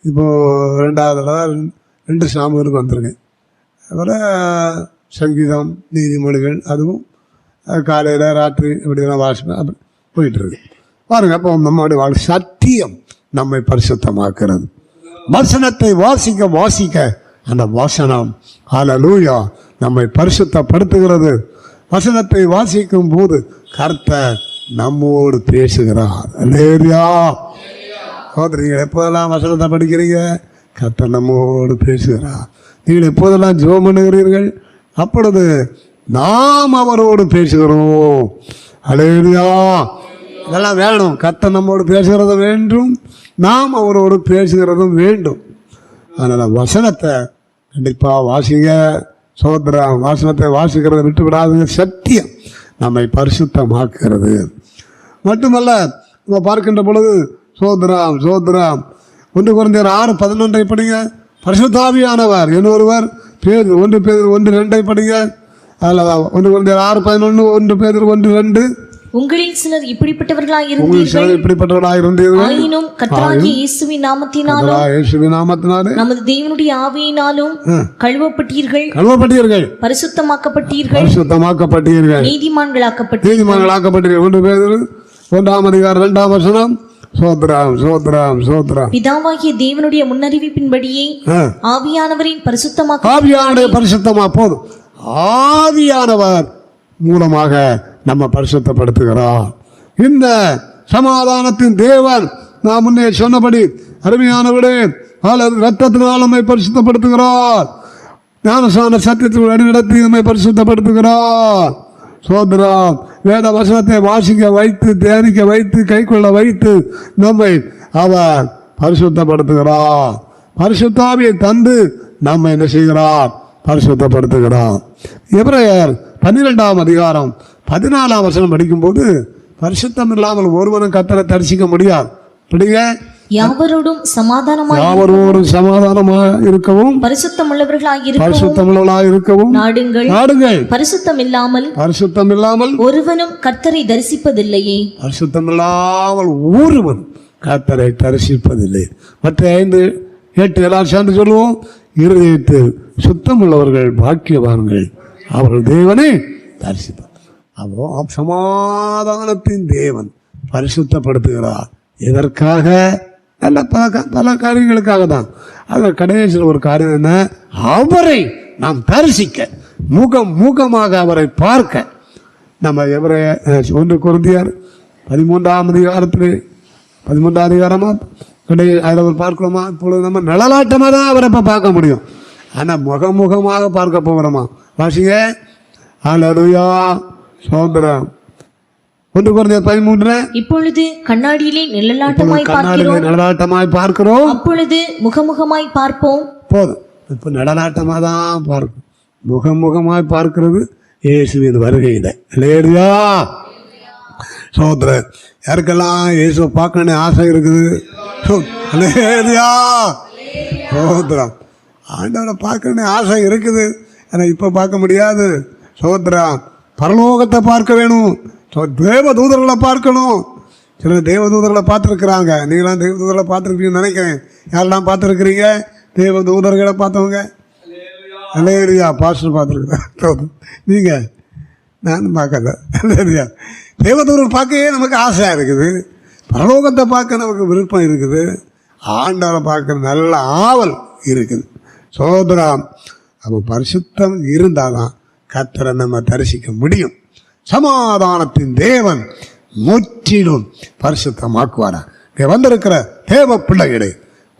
இப்போது 2வது தடவை 2 சாமிகளுக்கு வந்திருக்கேன். அப்புறம் சங்கீதம் நீதிமொழிகள் அதுவும் காலையில் ராத்திரி இப்படிலாம் வாசிப்பேன். அப்படி போயிட்டுருக்கு பாருங்கள். அப்போ நம்மளுடைய சத்தியம் நம்மை பரிசுத்தமாக்குறது. வசனத்தை வாசிக்க அந்த வசனம் ஹல்லேலூயா நம்மை பரிசுத்தப்படுத்துகிறது. வசனத்தை வாசிக்கும் போது கர்த்தர் நம்மோடு பேசுகிறார். அல்லேலூயா. நீங்கள் எப்போதெல்லாம் வசனத்தை படிக்கிறீங்க கர்த்தர் நம்மோடு பேசுகிறார். நீங்கள் எப்போதெல்லாம் ஜெபம் பண்ணுகிறீர்கள் அப்பொழுது நாம் அவரோடு பேசுகிறோம். அல்லேலூயா. இதெல்லாம் வேணும். கர்த்தர் நம்மோடு பேசுகிறது வேண்டும், நாம் அவரோடு பேசுகிறதும் வேண்டும். அதனால் வசனத்தை கண்டிப்பாக வாசிங்க சோதரம். வசனத்தை வாசிக்கிறத விட்டு விடாதுங்க. சத்தியம் நம்மை பரிசுத்தமாக்குறது மட்டுமல்ல. நம்ம பார்க்கின்ற பொழுது சோதரம் 1 Corinthians 6:11 படிங்க. பரிசுத்தாவியானவர் இன்னொருவர். 1 Peter 1:2 படிங்க. அதில் 1 Corinthians 6:11 1 Peter 1:2. உங்களில் சிலர் இப்படிப்பட்டவர்களாய் இருந்தீர்கள். ஆயினும் கர்த்தராகிய இயேசுவின் நாமத்தினாலும் நமது தேவனுடைய ஆவியினாலும் கழுவப்பட்டீர்கள், பரிசுத்தமாக்கப்பட்டீர்கள், நீதிமான்களாக்கப்பட்டீர்கள். 1 Peter 1:2 சோத்ரம். பிதாவாகிய தேவனுடைய முன்னறிவிப்பின்படியே ஆவியானவரின் பரிசுத்தமா போதும். ஆவியானவர் மூலமாக நம்ம பரிசுத்தப்படுத்துகிறார். இந்த சமாதானத்தின் தேவன் நான் முன்னே சொன்னபடி அருமையானவரே ரத்தத்தினால் நம்மை பரிசுத்தப்படுத்துகிறார். ஞானசான சத்தியத்தை வழிநடத்தி நம்மை பரிசுத்தப்படுத்துகிறார். சோதரம் வேத வசனத்தை வாசிக்க வைத்து தியானிக்க வைத்து கைக்கொள்ள வைத்து நம்மை அவர் பரிசுத்தப்படுத்துகிறார். பரிசுத்தாவியை தந்து நம்ம என்ன செய்கிறார்? பரிசுத்தப்படுத்துகிறார். எபிரேயர் 12ஆம் அதிகாரம் 14ஆம் வசனம் படிக்கும்போது பரிசுத்தம் இல்லாமல் ஒருவனும் கர்த்தரை தரிசிக்க முடியாது. யாவரோடும் சமாதானமாக இருக்கவும் பரிசுத்தமுள்ளவர்களாய் இருக்கவும் நாடுங்கள். பரிசுத்தம் இல்லாமல் ஒருவனும் கர்த்தரை தரிசிப்பதில்லையே. பரிசுத்தம் இல்லாமல் ஒருவன் கர்த்தரை தரிசிப்பதில்லை. மற்ற 5:8 எல்லாரும் சேர்ந்து சொல்லுவோம். இருதயத்தில் சுத்தம் உள்ளவர்கள் பாக்கியவான்கள், அவர்கள் தேவனை தரிசிப்பார். அப்போ சமாதானத்தின் தேவன் பரிசுத்தப்படுத்துகிறார். எதற்காக? பல காரியங்களுக்காக தான். அதில் கடைசியில் ஒரு காரியம் என்ன? அவரை நாம் தரிசிக்க, முகமாக அவரை பார்க்க. நம்ம 1 Corinthians 13ஆம் அதிகாரமா அதில் பார்க்கிறோமா? இப்பொழுது நம்ம நிழலாட்டமாக தான் அவரை இப்போ பார்க்க முடியும். ஆனால் முகமாக பார்க்க போகிறோமா? வாசிங்க. ஹல்லேலூயா. சோதரம் 1 Corinthians 13. இப்பொழுது கண்ணாடியிலே நிழலாட்டமாய் பார்க்கிறோம், அப்பொழுது முகமுகமாய் பார்ப்போம். போதும். இப்போ நிழலாட்டமாக தான் பார்க்கும். முகமாய் பார்க்கிறது இயேசுவின் வருகையில. இல்லையா? சோதரன் யாருக்கெல்லாம் இயேசுவை பார்க்கணுன்னு ஆசை இருக்குது? சோதரம் ஆண்டவரை பார்க்கணுன்னு ஆசை இருக்குது. ஆனால் இப்போ பார்க்க முடியாது. சோதரம் பரலோகத்தை பார்க்க வேணும். தேவ தூதர்களை பார்க்கணும். சில தேவ தூதர்களை பார்த்துருக்குறாங்க. நீங்களாம் தேவ தூதர்களை பார்த்துருக்கீங்கன்னு நினைக்கிறேன். யாரெல்லாம் பார்த்துருக்குறீங்க? தேவ தூதர்களை பார்த்தவங்க. அல்லேலூயா. பாஸ்டர் பார்த்துருக்குறேன். நீங்கள் நானும் பார்க்கல. அல்லேலூயா. தேவதூதர்கள் பார்க்கவே நமக்கு ஆசையாக இருக்குது. பரலோகத்தை பார்க்க நமக்கு விருப்பம் இருக்குது. ஆண்டவரை பார்க்க நல்ல ஆவல் இருக்குது. சோதரம் அப்போ பரிசுத்தம் இருந்தால் தான் கர்த்தரை நம்ம தரிசிக்க முடியும். சமாதானத்தின் தேவன் முற்றிலும் பரிசுத்தமாக்குவாரா. இங்கே வந்திருக்கிற தேவ பிள்ளைகளே,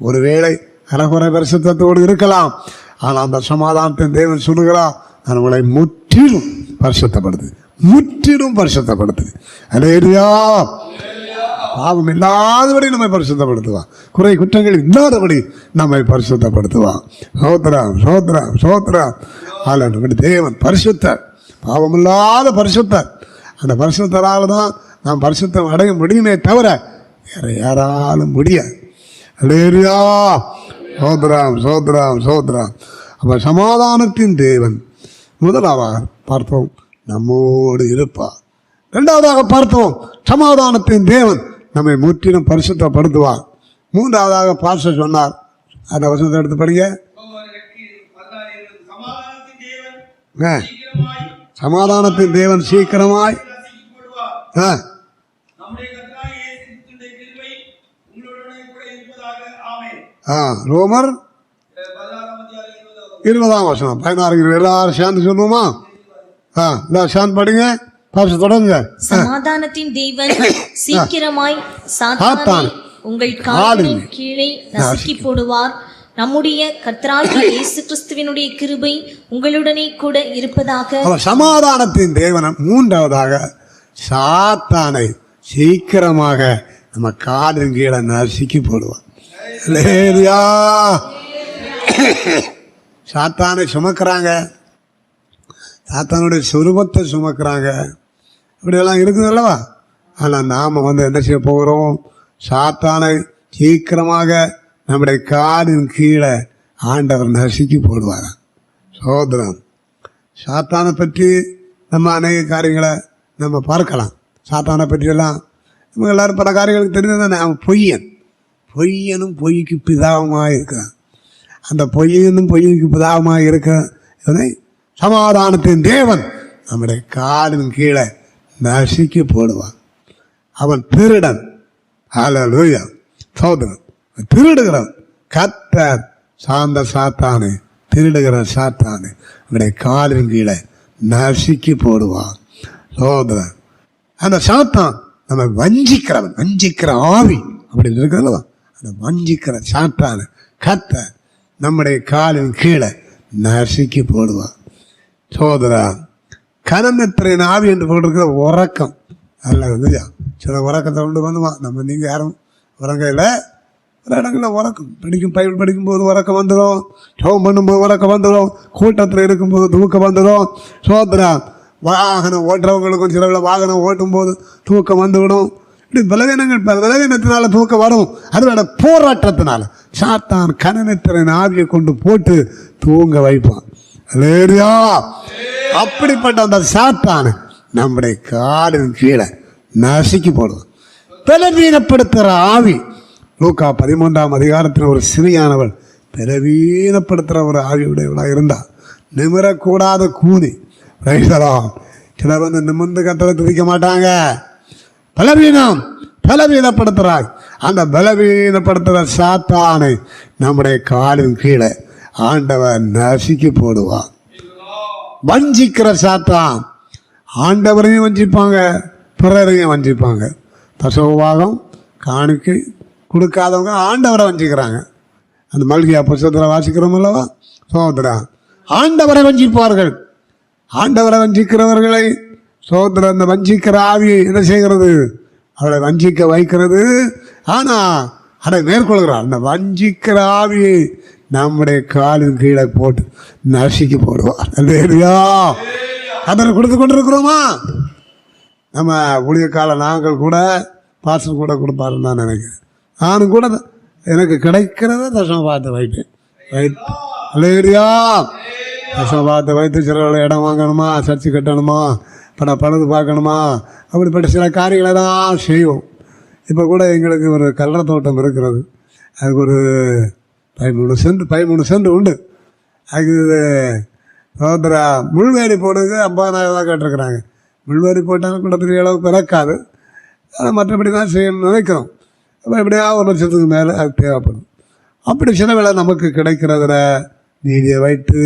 ஒருவேளை அறகுறை பரிசுத்தத்தோடு இருக்கலாம். ஆனால் அந்த சமாதானத்தின் தேவன் சொல்லுகிறார், நான் உங்களை முற்றிலும் பரிசுத்தப்படுது. முற்றிலும் பரிசுத்தப்படுத்து. அல்லேலூயா. பாவம் இல்லாதபடி நம்மை பரிசுத்தப்படுத்துவான். குறை குற்றங்கள் இல்லாதபடி நம்மை பரிசுத்தப்படுத்துவான். சோத்ரம் சோத்ரம் சோத்ரம். ஆளு தேவன் பரிசுத்தர், பாவமில்லாத பரிசுத்தர். அந்த பரிசுத்தரால் தான் நாம் பரிசுத்தம் அடைய முடியுமே தவிர வேற யாராலும் முடியாது. அல்லேலூயா. சோத்ரம் சோத்ரம் சோத்ரம். அப்ப சமாதானத்தின் தேவன் முதலாவது பார்த்தோம், நம்மோடு இருப்பார். இரண்டாவதாக பார்த்தோம், சமாதானத்தின் தேவன் நம்மை முற்றிலும் பரிசுத்தப்படுத்துவார். மூன்றாவதாக பாஸ்டர் சொன்னார், அந்த வசனத்தை எடுத்து படிங்க. சமாதானத்தின் தேவன் சீக்கிரமாய் ரோமர் 20ஆம் வசனம் 16 எல்லாரும் சேர்ந்து சொல்லுவோமா? சேர்ந்து படிங்க. தொடங்க. சமாதானத்தின் தேவன் சீக்கிரமாய் சாத்தானை உங்கள் காலின் கீழே நசுக்கி போடுவார். நம்முடைய கர்த்தராகிய இயேசு கிறிஸ்துவினுடைய கிருபை உங்களுடனே கூட இருப்பதாக. சமாதானத்தின் தேவன் மூன்றாவதாக சாத்தானை சீக்கிரமாக நம்ம காலின் கீழே நசுக்கி போடுவார். சாத்தானை சுமக்கிறாங்க, சாத்தானுடைய சுரூபத்தை சுமக்கிறாங்க, இப்படியெல்லாம் இருக்குது அல்லவா? ஆனால் நாம் என்ன செய்ய போகிறோம்? சாத்தானை சீக்கிரமாக நம்முடைய காலின் கீழே ஆண்டவர் நசுக்கி போடுவார். சோதரம். சாத்தானை பற்றி நம்ம அநேக காரியங்களை நம்ம பார்க்கலாம். சாத்தானை பற்றியெல்லாம் நம்ம எல்லோரும் பல காரியங்களுக்கு தெரிஞ்சதானே. அவன் பொய்யன், பொய்யனும் பொய்க்கு பிதாவுமாக இருக்கிறான். அந்த பொய்யனும் பொய்க்கு பிதாவுமாக இருக்க சமாதானத்தின் தேவன் நம்முடைய காலின் கீழே நசுக்கி போடுவான். அவன் திருடன். ஹல்லேலூயா. சோதரன் திருடுகிறவன். கர்த்தர் சாந்த சாத்தானை, திருடுகிற சாத்தானை நம்முடைய காலின் கீழே நசுக்கி போடுவான். சோதரன். அந்த சாத்தான் நம்ம வஞ்சிக்கிறவன், வஞ்சிக்கிற ஆவி அப்படின்னு இருக்கிறதா? அந்த வஞ்சிக்கிற சாத்தானை கர்த்தர் நம்முடைய காலின் கீழே நசுக்கி போடுவான். சோதரா. கனமெத்திரையின் ஆவி என்று போட்டிருக்கிற உறக்கம் அல்ல. சில உறக்கத்தை கொண்டு வந்துவான். நம்ம நீங்கள் யாரும் உறங்கையில் ஒரு இடங்களில் உறக்கம் பைபிள் படிக்கும்போது உறக்கம் வந்துடும், ஜெபம் பண்ணும்போது உறக்கம் வந்துடும், கூட்டத்தில் இருக்கும்போது தூக்கம் வந்துடும். சோதரா. வாகனம் ஓட்டுறவங்களுக்கும் சில வாகனம் ஓட்டும்போது தூக்கம் வந்துவிடும். இப்படி பலவீனத்தினால தூக்கம் வரும். அதோட போராட்டத்தினால சாத்தான் கனமெத்திரையின் ஆவியை கொண்டு போட்டு தூங்க வைப்பான். அல்லேலூயா. அப்படிப்பட்ட அந்த சாத்தானை நம்முடைய காலின் கீழே நசுக்கி போடுவோம். பலவீனப்படுத்துகிற ஆவி. லூக்கா 13ஆம் அதிகாரத்தில் ஒரு சிறியானவள் பலவீனப்படுத்துகிற ஒரு ஆவியுடையவளாக இருந்தால் நிமிரக்கூடாத கூனி. ரைசலாம். சிலர் நிமிர்ந்து கத்தரை துதிக்க மாட்டாங்க. பலவீனம், பலவீனப்படுத்துகிறாய். அந்த பலவீனப்படுத்துகிற சாத்தானை நம்முடைய காலின் கீழே ஆண்டவர் நசுக்கி போடுவான். வஞ்சிக்கிற சாத்தான் ஆண்டவரையும் வஞ்சிப்பாங்க, பிறரையும் வஞ்சிப்பாங்க. தசோபாகம் காணிக்கை கொடுக்காதவங்க ஆண்டவரை வஞ்சிக்கிறாங்க. அந்த மல்கியா புத்தகத்தில் வாசிக்கிறோம் அல்லவா? சோதரா. ஆண்டவரை வஞ்சிப்பார்கள். ஆண்டவரை வஞ்சிக்கிறவர்களை சோதர அந்த வஞ்சிக்கிற ஆவி என்ன செய்கிறது? அவளை வஞ்சிக்க வைக்கிறது. ஆனால் அதை மேற்கொள்கிறார். அந்த வஞ்சிக்கிற ஆவியை நம்முடைய காலின் கீழே போட்டு நசுக்கி போடுவார். அல்லேலூயா. அதனை கொடுத்து கொண்டிருக்கிறோமா? நம்ம ஊழியக்கால நாங்கள் கூட பாசம் கூட கொடுப்பாருன்னு நான் நினைக்கிறேன். நானும் கூட எனக்கு கிடைக்கிறத தசம பார்த்து வைப்பேன். அல்லேலூயா. தசம பார்த்து வைத்து சில இடம் வாங்கணுமா, சர்ச்சு கட்டணுமா, பழுது பார்க்கணுமா, அப்படிப்பட்ட சில காரியங்களை தான் செய்வோம். இப்போ கூட எங்களுக்கு ஒரு கல்லறை தோட்டம் இருக்கிறது. அதுக்கு ஒரு 13 சென்ட் உண்டு. அதுக்கு சோதரா முள்வேலி போடுறது 50,000 ரூபா கேட்டிருக்கிறாங்க. முள்வேலி போட்டாலும் கூட பெரிய அளவுக்கு பிறக்காது. ஆனால் மற்றபடி தான் செய்யணும்னு நினைக்கிறோம். அப்போ எப்படியா 1 லட்சத்துக்கு மேலே அது தேவைப்படும். அப்படி சில வேளை நமக்கு கிடைக்கிறதுல நீதியை வைத்து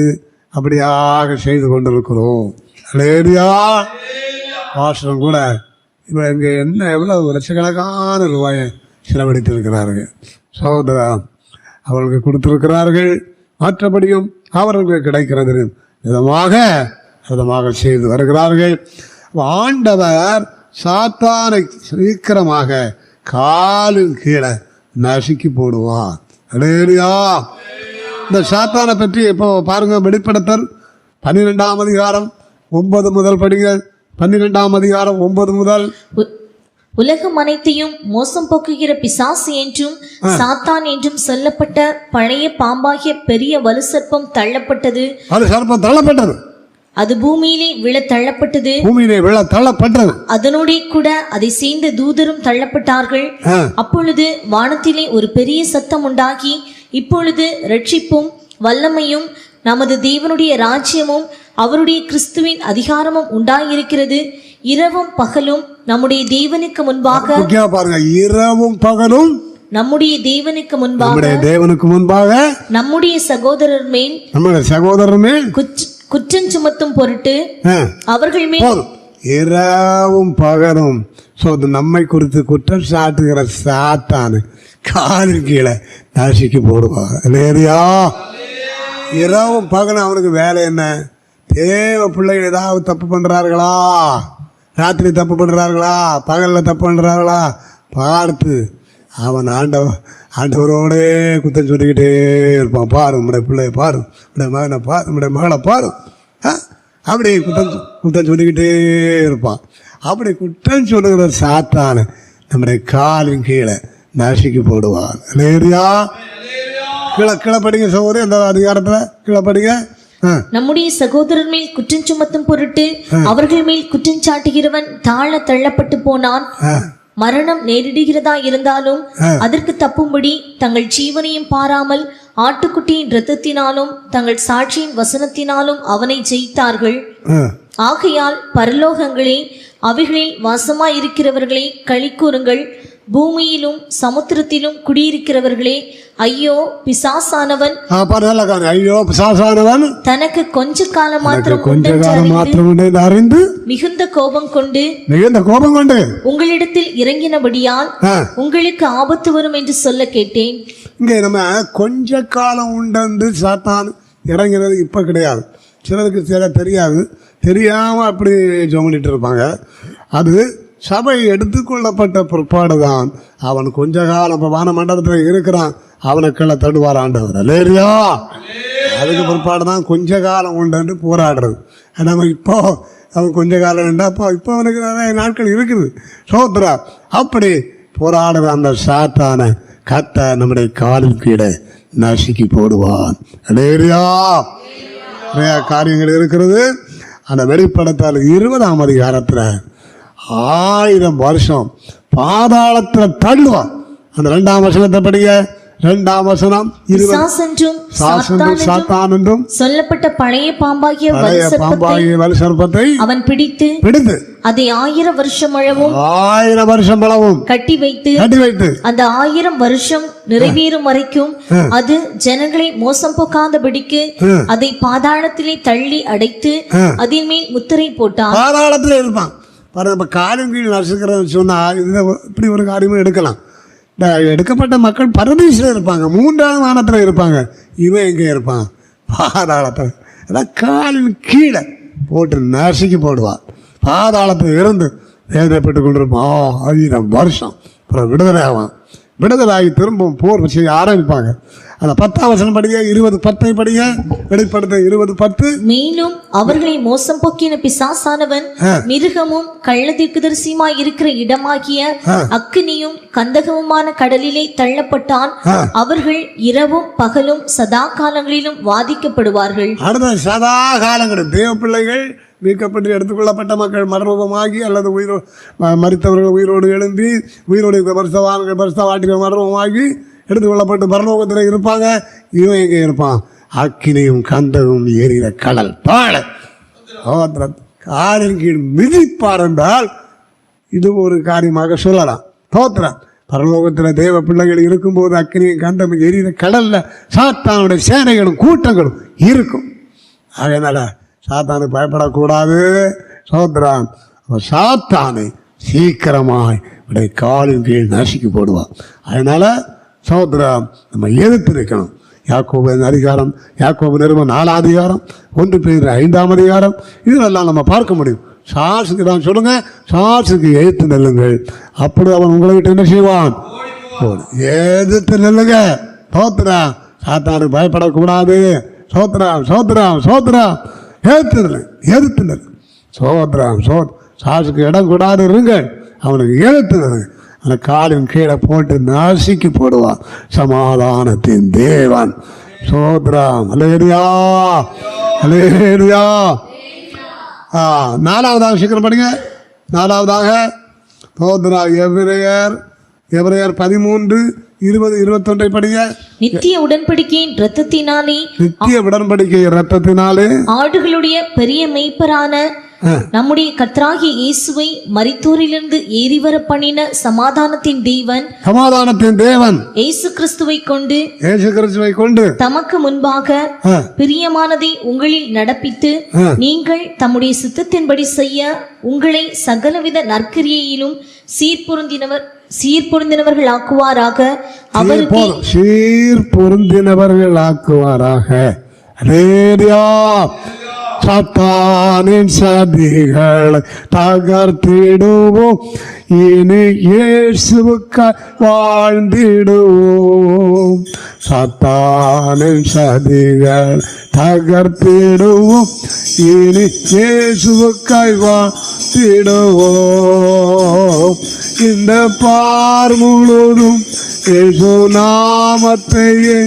அப்படியாக செய்து கொண்டிருக்கிறோம். அல்லேலூயா. பாஸ்டரும் கூட இப்போ இங்கே என்ன எவ்வளோ லட்சக்கணக்கான ரூபாயை செலவழித்திருக்கிறார்கள். சோதரா அவர்களுக்கு கொடுத்திருக்கிறார்கள். மற்றபடியும் அவர்களுக்கு கிடைக்கிறது விதமாக செய்து வருகிறார்கள். ஆண்டவர் சாத்தானை சீக்கிரமாக காலின் கீழே நசுக்கி போடுவார். அல்லேலூயா. இந்த சாத்தானை பற்றி இப்போ பாருங்க, வெளிப்படுத்தல் 12ஆம் அதிகாரம் 9 முதல் படிங்க. 12ஆம் அதிகாரம் 9 முதல். உலகம் அனைத்தையும் மோசம் போக்குகிற பிசாசு என்றும் சாத்தான் என்றும் சொல்லப்பட்ட பழைய பாம்பாகிய பெரிய வலுசர்ப்பம் தள்ளப்பட்டது. அது சர்ப்பம் தள்ளப்பட்டது. அது பூமியிலே விழ தள்ளப்பட்டது. பூமியிலே விழ தள்ளப்பட்டது. அதனோட கூட அதை சேர்ந்த தூதரும் தள்ளப்பட்டார்கள். அப்பொழுது வானத்திலே ஒரு பெரிய சத்தம் உண்டாகி, இப்பொழுது ரட்சிப்பும் வல்லமையும் நமது தேவனுடைய ராஜ்யமும் அவருடைய கிறிஸ்துவின் அதிகாரமும் உண்டாயிருக்கிறது. இரவும் பகலும் நம்முடைய தேவனுக்கு முன்பாக, பாருங்க, இரவும் பகலும் நம்முடைய தேவனுக்கு முன்பாக நம்முடைய சகோதரர் மேல் குற்றம் சுமத்தும் பொருட்டு அவர்கள் மேல் இரவும் பகலும் நம்மை குறித்து குற்றம் சாட்டுகிற சாத்தானு காலின் கீழே நாசிக்கு போடுவாங்க. இல்லையா? இரவும் பகலும் அவனுக்கு வேலை என்ன? தேவ பிள்ளைகள் ஏதாவது தப்பு பண்றார்களா, ராத்திரி தப்பு பண்றார்களா, பகல்ல தப்பு பண்றார்களா பார்த்து அவன் ஆண்டவரோடே குத்தம் சொல்லிக்கிட்டே இருப்பான். பாரு உடைய பிள்ளைய பாரு, உடைய மகனை பாரு, உடைய மகளை பாரு, அப்படி குத்தம் சொல்லிக்கிட்டே இருப்பான். அப்படி குற்றம் சொல்லுகிற சாத்தான நம்முடைய காலின் கீழே நசுக்கி போடுவான். இல்லையா? கீழே படிங்க சகோதரி, அந்த அதிகாரத்தில் கீழே படிங்க. நம்முடைய சகோதரர் மேல் குற்றம் சுமத்தும் பொருட்டு அவர்கள் மேல் குற்றம் சாட்டுகிறவன் தாழ தள்ளப்பட்டு போனான். மரணம் நேரிடுகிறதா இருந்தாலும் அதற்கு தப்பும்படி தங்கள் ஜீவனையும் பாராமல் ஆட்டுக்குட்டியின் இரத்தத்தினாலும் தங்கள் சாட்சியின் வசனத்தினாலும் அவனை ஜெயித்தார்கள். ஆகையால் பரலோகங்களே, அவைகளில் வாசமாயிருக்கிறவர்களே களி கூறுங்கள். பூமியிலும் சமுத்திரத்திலும் குடியிருக்கிறவர்களே, ஐயோ பிசாசானவன் தனக்கு கொஞ்ச காலம் மாத்திரம் அறிந்து மிகுந்த கோபம் கொண்டு உங்களிடத்தில் இறங்கினபடியால் உங்களுக்கு ஆபத்து வரும் என்று சொல்ல கேட்டேன். இங்கே நம்ம கொஞ்ச காலம் உண்டு சாத்தான் இறங்கிறது இப்ப கிடையாது. சிலருக்கு சில தெரியாது, தெரியாம அப்படி சொல்லிட்டு இருப்பாங்க. அது சபை எடுத்துக்கொள்ளப்பட்ட பிற்பாடுதான் அவன் கொஞ்ச காலம் இப்போ வான மண்டலத்தில் இருக்கிறான், அவனை கீழே தடுவார் ஆண்டவர். இல்லையா? அதுக்கு பிற்பாடுதான் கொஞ்ச காலம் உண்டு போராடுறது. நம்ம இப்போ அவன் கொஞ்ச காலம் உண்டா, இப்போ அவனுக்கு நிறைய நாட்கள் இருக்குது. சோத்ரா அப்படி போராடுற அந்த சாத்தான கத்த நம்முடைய காலின் கீழே நசுக்கி போடுவான். இல்லையா? நிறைய காரியங்கள் இருக்கிறது. அந்த வெளிப்படத்தால் 20ஆம் அதிகாரத்தில் 1000 வருஷம் பாதாளத்தில் தள்ளுவான். அந்த 2ஆம் வசனத்தை படிங்க. 2ஆம் வசனம், சாத்தான் என்றும் சொல்லப்பட்ட பழைய பாம்பாகிய வலுசர்ப்பத்தை அவன் பிடித்து அதை 1000 வருஷம் அளவும் கட்டி வைத்து அந்த 1000 வருஷம் நிறைவேறும் வரைக்கும் அது ஜனங்களை மோசம் போக்காதபடிக்கு அதை பாதாளத்திலே தள்ளி அடைத்து அதன் மேல் முத்திரை போட்டான். பாதாளத்திலே இருப்பான். பாருங்க, இப்போ காலின் கீழ் நசுக்கிறன்னு சொன்னால் இப்படி ஒரு காரியமும் எடுக்கலாம். எடுக்கப்பட்ட மக்கள் பரதீசில் இருப்பாங்க, 3ஆம் வானத்தில் இருப்பாங்க. இவன் எங்கே இருப்பான்? பாதாளத்தில். அதான் காலின் கீழே போட்டு நசுக்கி போடுவான். பாதாளத்தில் இருந்து வேதனைப்பட்டு கொண்டிருப்பான் 1000 வருஷம். அப்புறம் விடுதலை ஆவான். விடுதலாகி திரும்பவும் போர் செய்ய ஆரம்பிப்பாங்க. அந்த 10ஆம் வசனம் படிங்க. 20:10 படிங்க. வெளிப்படுத்த 20:10. மேலும் அவர்களை மோசம் போக்கின பிசாசானவன் மிருகமும் கள்ளதீர்க்கதரிசியுமாய் இருக்கிற இடமாகிய அக்கினியும் கந்தகமுமான கடலிலே தள்ளப்பட்டான். அவர்கள் இரவும் பகலும் சதா காலங்களிலும் வாதிக்கப்படுவார்கள். அடுத்த சதா காலங்களில் தேவ பிள்ளைகள் மீட்கப்பட்டு எடுத்துக்கொள்ளப்பட்ட மக்கள் மர்மமாகி அல்லது மரித்தவர்கள் உயிரோடு எழும்பி உயிரோடு பரிசுத்தவான்கள் மர்மமாகி எடுத்துக்கொள்ளப்பட்டு பரலோகத்தில் இருப்பாங்க. இவன் எங்கே இருப்பான்? அக்கினியும் கந்தகும் ஏறிய கடல் பாட காலின் கீழ் மிதிப்பார் என்றால் இது ஒரு காரியமாக சொல்லலாம். தோத்திரம் பரலோகத்தில் தேவ பிள்ளைகள் இருக்கும்போது அக்கினியும் கந்தமும் எரிகிற கடல்ல சாத்தானுடைய சேனைகளும் கூட்டங்களும் இருக்கும். அதனால சாத்தானுக்கு பயப்படக்கூடாது. சோத்ரான் சாத்தானை சீக்கிரமாய் உடைய காலின் கீழ் நசுக்கி போடுவான். அதனால சோத்ராம் நம்ம எதிர்த்து இருக்கணும். யாக்கோபு அதிகாரம், யாக்கோபு நிறுவனம் 4ஆம் அதிகாரம், 1 பேதுரு 5ஆம் அதிகாரம், இதெல்லாம் நம்ம பார்க்க முடியும். சாட்சிக்கு தான் சொல்லுங்க, சாட்சிக்கு எதிர்த்து நெல்லுங்கள். அப்படி அவன் உங்களை விட்டு என்ன செய்வான்? எதிர்த்து நெல்லுங்க. சோத்திரம். சாத்தானுக்கு பயப்படக்கூடாது. சோத்திரம் சோத்திரம் சோத்திரம். எதிர்த்து நெல்லு, எதிர்த்து நெல்லு. சோத்திரம் சாட்சிக்கு இடம் கூடாது இருங்கள். அவனுக்கு எதிர்த்து நெல்லுங்க. அந்த காலின் கீழே போட்டு நசுக்கி போடுவான் சமாதானத்தின் தேவன். சோத்ரம். அல்லேலூயா, அல்லேலூயா. நாலாவதாக சீக்கிரம் படிங்க. நாலாவதாக சோத்ரா எபிரேயர் 13:20-21 படிங்க. நித்திய உடன்படிக்கையின் இரத்தத்தினாலே, நித்திய உடன்படிக்கை இரத்தத்தினாலே ஆடுகளுடைய பெரிய மேய்ப்பரான நம்முடைய கர்த்தராகிய இயேசுவை மரித்தோரிலிருந்து ஏறி வர பண்ணின சமாதானத்தின் தேவன் இயேசு கிறிஸ்துவை கொண்டு தமக்கு முன்பாக பிரியமானதை உங்களில் நடப்பித்து, நீங்கள் தம்முடைய சித்தத்தின்படி செய்ய உங்களை சகலவித நற்கிரியையிலும் சீர்பொருந்தினவர்கள் ஆக்குவாராக. அவருக்கு சீர்பொருந்தினவர்கள் ஆக்குவாராக. சாத்தானின் சதிகளை தகர்த்திடுவோம். இனி இயேசுவுக்காய் வாழ்ந்திடுவோம். சாத்தானின் சதிகள் தகர்த்திடுவோம். இனி இயேசுவுக்காய் வாழ்ந்திடுவோம். இந்த பார் முழுதும் இயேசு நாமத்தையே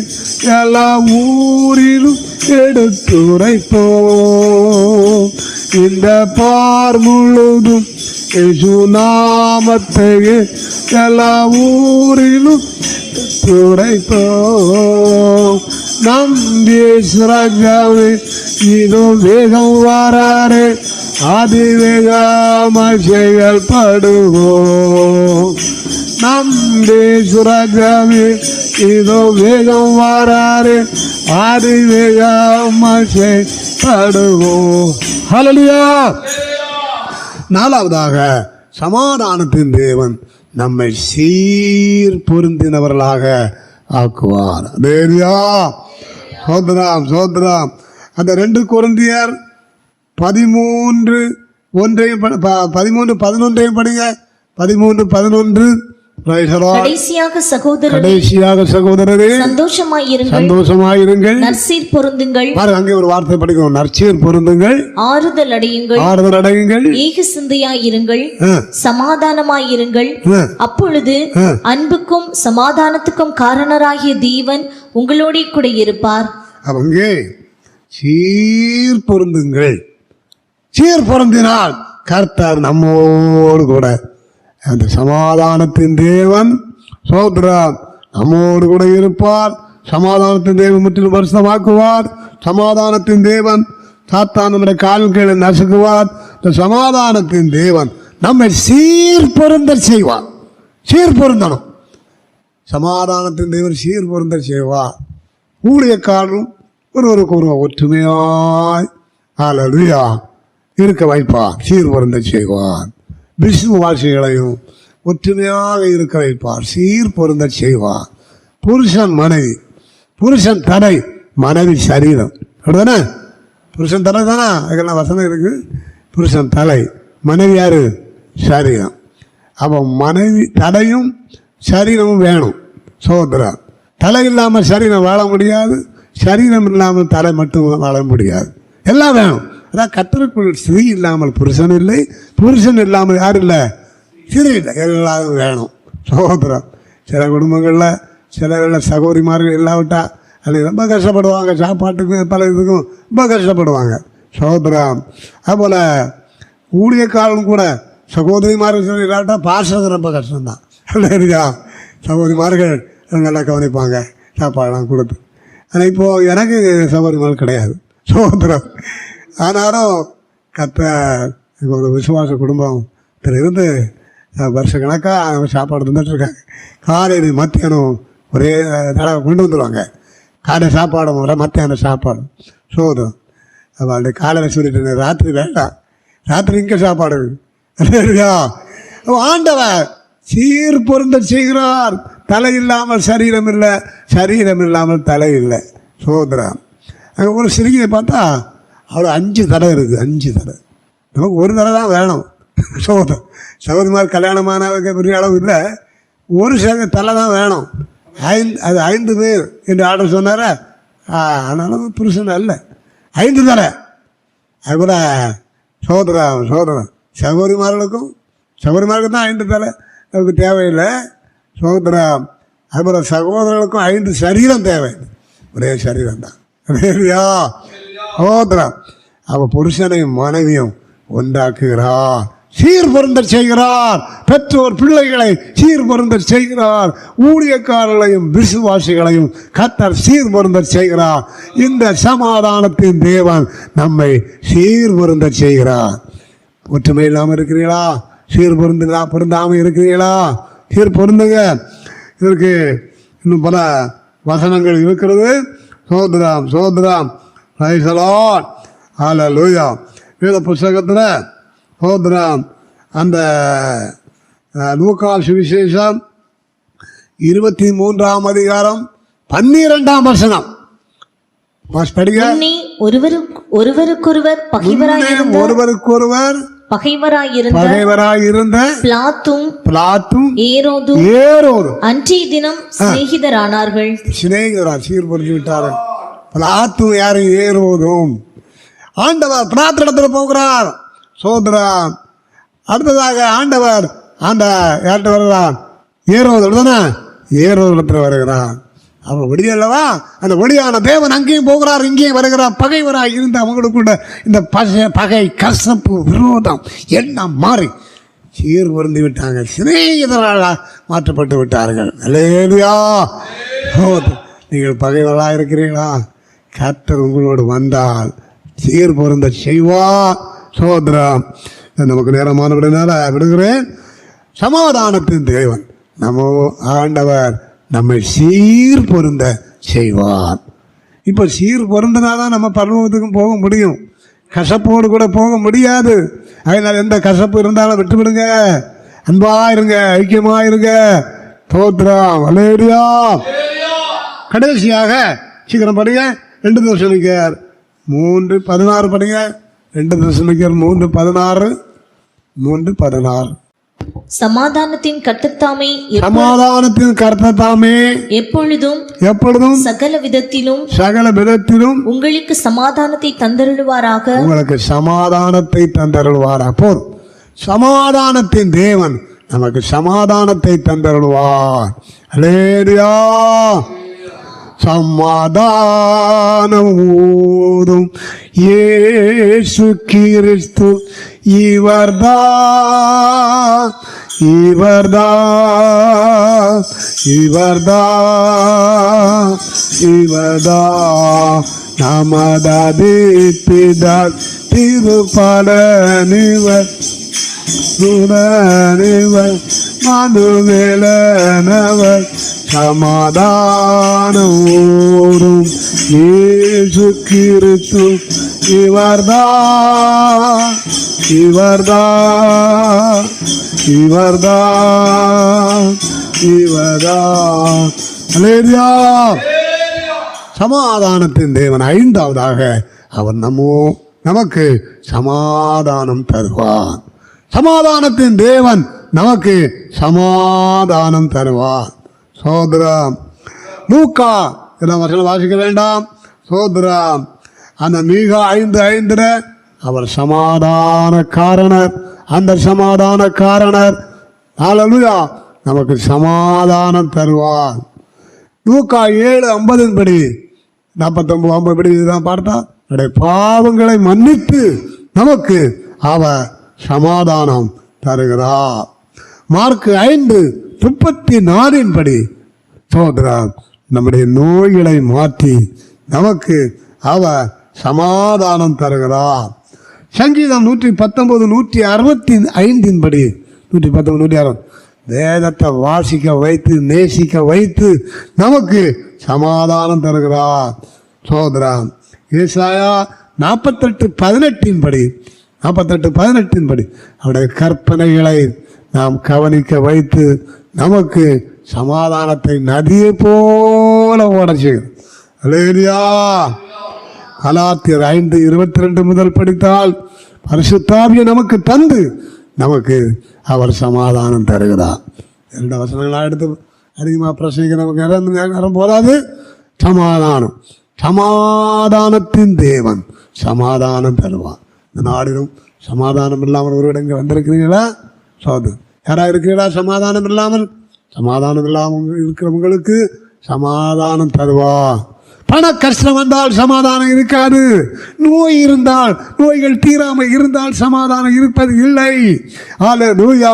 எல்லா ஊரிலும் எடுத்துரைப்போம். இந்த பார் முழுதும் இயேசு நாமத்தையே எல்லா ஊரிலும் எடுத்துரைப்போம். நம் இயேசுராஜாவே இதோ வேகம் வராரே, அதிவேகமாய் செயல்படுவோம். நம் இயேசுராஜாவே இதோ வேகம் வராரே, அதிவேகமாய் செயல்படுவோம். ஹல்லேலூயா. நாலாவதாக சமாதானத்தின் தேவன் நம்மை சீர் பொருந்தினவர்களாக ஆக்குவார். ஹல்லேலூயா. சோத்ராம் சோத்ராம். அந்த 2 கொரிந்தியர் 13:11 படிங்க. 13:11. கடைசியாக சகோதரரே சந்தோஷமாயிருங்கள், நற்சீர் பொருந்துங்கள். அங்கே ஒரு வார்த்தை படிக்கணும். நற்சீர் பொருந்துங்கள், ஆறுதல் அடையுங்கள், ஏக சிந்தையாயிருங்கள், சமாதானமாயிருங்கள். அப்பொழுது அன்புக்கும் சமாதானத்துக்கும் காரணராகிய தேவன் உங்களோட கூட இருப்பார். அங்கே சீர் பொருந்துங்கள். சீர் பொருந்தினால் கர்த்தர் நம்மோடு கூட. அந்த சமாதானத்தின் தேவன் சோத்ராம் நம்மோடு கூட இருப்பார். சமாதானத்தின் தேவன் முற்றிலும் வருஷமாக்குவார். சமாதானத்தின் தேவன் சாத்தான் நம்முடைய கால் கீழே நசுக்குவார். இந்த சமாதானத்தின் தேவன் நம்மை சீர் பொருந்த செய்வார். சீர் பொருந்தணும். சமாதானத்தின் தேவன் சீர் பொருந்த செய்வார். ஊழியக்காரரும் ஒருவருக்கு ஒருவர் ஒற்றுமையாய் அல்லேலூயா இருக்க வைப்பார். சீர் பொருந்த செய்வார். விசுவாசிகளையும் ஒற்றுமையாக இருக்க வைப்பார். சீர் பொருந்த செய்வார். புருஷன் மனைவி, புருஷன் தலை, மனைவி சரீரம். அப்படிதானே? புருஷன் தலை தானே? அதுக்கெல்லாம் வசனம் இருக்கு. புருஷன் தலை, மனைவி யாரு? சரீரம். அப்போ மனைவி தலையும் சரீரமும் வேணும். சோதரா. தலை இல்லாமல் சரீரம் வாழ முடியாது. சரீரம் இல்லாமல் தலை மட்டும் வாழ முடியாது. எல்லாம் வேணும். அதான் கர்த்தருக்குள் ஸ்திரீ இல்லாமல் புருஷன் இல்லை, புருஷன் இல்லாமல் யாரும் இல்லை, ஸ்திரீ இல்லை. எல்லாரும் வேணும். சகோதரம். சில குடும்பங்களில் சில சகோதரிமார்கள் இல்லாவிட்டா அது ரொம்ப கஷ்டப்படுவாங்க. சாப்பாட்டுக்கு பல இதுக்கும் ரொம்ப கஷ்டப்படுவாங்க. சகோதரம். அதுபோல் ஊழியக்காரனும் கூட சகோதரிமார்கள் இல்லாவிட்டா பாசம் ரொம்ப கஷ்டம்தான். இல்லையா? சகோதரிமார்கள் நல்லா கவனிப்பாங்க, சாப்பாடெல்லாம் கொடுத்து. ஆனால் இப்போது எனக்கு சகோதரிமார்கள் கிடையாது. சகோதரம். ஆனாலும் ஒரு விசுவாச குடும்பம் இருந்து வருஷ கணக்காக சாப்பாடு தந்துட்டுருக்காங்க. காலையில் மத்தியானம் ஒரே தடவை கொண்டு வந்துடுவாங்க. காலை சாப்பாடு மத்தியானம் சாப்பாடு சோதம். அப்போ காலையில் சொல்லிட்டு ராத்திரி வேண்டாம், ராத்திரி இங்கே சாப்பாடு. இல்லையா? ஆண்டவர் சீர் பொருந்த செய்கிறார். தலை இல்லாமல் சரீரம் இல்லை, சரீரம் இல்லாமல் தலை இல்லை. சோதரா. அங்கே ஒரு சிறுகியை பார்த்தா அவ்வளோ 5 தடை இருக்குது. 5 தடை. நமக்கு ஒரு தலை தான் வேணும். சகோதரிமார் கல்யாணமானவங்க பெரிய அளவு இல்லை, ஒரு தலை தான் வேணும். 5 பேர் என்று ஆர்டர் சொன்னார, ஆனாலும் புருஷன் அல்ல 5 தலை. அதுபோல் சகோதரிமார்களுக்கு தான் 5 தலை நமக்கு தேவையில்லை. அதுபோல் சகோதரர்களுக்கும் 5 சரீரம் தேவை, ஒரே சரீரம் தான். இல்லையா? சகோதரம் அவள் புருஷனையும் மனைவியும் ஒன்றாக்குகிறார், சீர் பொருந்த செய்கிறார். பெற்றோர் பிள்ளைகளை சீர் பொருந்த செய்கிறார். ஊழியக்காரர்களையும் விசுவாசிகளையும் கர்த்தர் சீர் பொருந்த செய்கிறார். இந்த சமாதானத்தின் தேவன் நம்மை சீர் பொருந்த செய்கிறார். ஒற்றுமை இல்லாமல் இருக்கிறீங்களா? சீர் பொருந்தாமல் இருக்கிறீங்களா? சீர் பொருந்துங்க. இதற்கு இன்னும் பல வசனங்கள் இருக்கிறது. சோதராம் ஹல்லேலூயா. வேத புஸ்தகத்தில் சோதராம் அந்த லூக்கா சுவிசேஷம் 23ஆம் அதிகாரம் 12ஆம் வசனம் படிங்க. ஒருவருக்கொருவர் பகைவராயிருந்த பிலாத்தும் ஏரோதும் அன்றைய தினம் சிநேகிதரானார்கள். சீர் பொருந்தி விட்டார்கள். பிலாத்தும் யாரும் ஏரோதும். ஆண்டவர் பிரார்த்தனத்தில் போகிறார். சோதராம் அடுத்ததாக ஆண்டவர் யார்கிட்ட வருகிறார்? ஏரோதிடத்தில் வருகிறார். அவன் ஒளி அல்லவா? அந்த ஒளியான தேவன் அங்கேயும் போகிறார், இங்கேயும் வருகிறார். பகைவராக இருந்த அவங்களுக்குள்ள இந்த பகை, கசப்பு, விரோதம் எல்லாம் மாறி சீர் பொருந்தி விட்டாங்க. சிநேகிதராக மாற்றப்பட்டு விட்டார்கள். அல்லேலூயா. நீங்கள் பகைவராக இருக்கிறீர்களா? கர்த்தர் உங்களோடு வந்தால் சீர் பொருந்த செய்வார். சோதரம் நமக்கு நேரமானபடினால விடுகிறேன். சமாதானத்தின் தேவன் நம்ம ஆண்டவர் நம்மை சீர் பொருந்த செய்வார். இப்போ சீர் பொருந்தினாதான் நம்ம பரலோகத்துக்கும் போக முடியும். கசப்போடு கூட போக முடியாது. அதனால் எந்த கசப்பு இருந்தாலும் விட்டுவிடுங்க. அன்பாக இருங்க, ஐக்கியமாக இருங்க. தோத்ரம் அல்லேலூயா. கடைசியாக சீக்கிரம் படிங்க. 2 தெசலோனிக்கேயர் 3:16 படிங்க. 2 தெசலோனிக்கேயர் 3:16. சமாதானத்தின் கர்த்தர் தாமே எப்பொழுதும் சகல விதத்திலும் உங்களுக்கு சமாதானத்தை தந்தருளுவாராக. போதும். சமாதானத்தின் தேவன் நமக்கு சமாதானத்தை தந்தருளுவார். அல்லேலூயா. சமாதானம் ஊதும் இயேசு கிறிஸ்து இவர்தான் நமது பிதா திருப்பலனிவர் மனுவேலனவர். சமாதானம் ஊரும் இயேசு கிறிஸ்து இவர்தான். அல்லேலூயா. சமாதானத்தின் தேவன் 5வதாக அவர் நமக்கு சமாதானம் தருவார். சமாதானத்தின் தேவன் நமக்கு சமாதானம் தருவார். சோதரம் லூக்கா இதெல்லாம் வசனம் வாசிக்க வேண்டாம். சோதரம் அந்த மீகா 5:5 அவர் சமாதான காரணர். அந்த சமாதான காரணர் ஹல்லேலூயா நமக்கு சமாதானம் தருவார். லூக்கா 7:50 படி 49:50 படி இதுதான் பார்த்தா நம்முடைய பாவங்களை மன்னித்து நமக்கு அவர் சமாதானம் தருகிறார். மார்க் 5:34 படி சோதரம் நம்முடைய நோய்களை மாற்றி நமக்கு அவர் சமாதானம் தருகிறார். சங்கீதம் 119 165 படி 119 160 வேதத்தை வாசிக்க வைத்து நேசிக்க வைத்து நமக்கு சமாதானம் தருகிறார். சோதரம் ஏசாயா 48:18 படி அவருடைய கற்பனைகளை நாம் கவனிக்க வைத்து நமக்கு சமாதானத்தை நதியை போல ஓட செய்யும். அல்லேலூயா. கலாத்தியர் 5:22 முதல் படித்தால் பரிசுத்தாவியை நமக்கு தந்து நமக்கு அவர் சமாதானம் தருகிறார். 2 வசனங்களாக எடுத்து அதிகமாக பிரசங்கிக்க நமக்கு நேரம் போதாது. சமாதானம், சமாதானத்தின் தேவன் சமாதானம் தருவான். இந்த நாடிலும் சமாதானம் இல்லாமல் ஒரு இடங்க வந்திருக்கிறீங்களா? சோது யாராக இருக்கிறீங்களா? சமாதானம் இல்லாமல் இருக்கிறவங்களுக்கு சமாதானம் தருவான். பண கஷ்டம் வந்தால் சமாதானம் இருக்காது. நோய் இருந்தால், நோய்கள் தீராமல் இருந்தால் சமாதானம் இருப்பது இல்லை. அல்லேலூயா.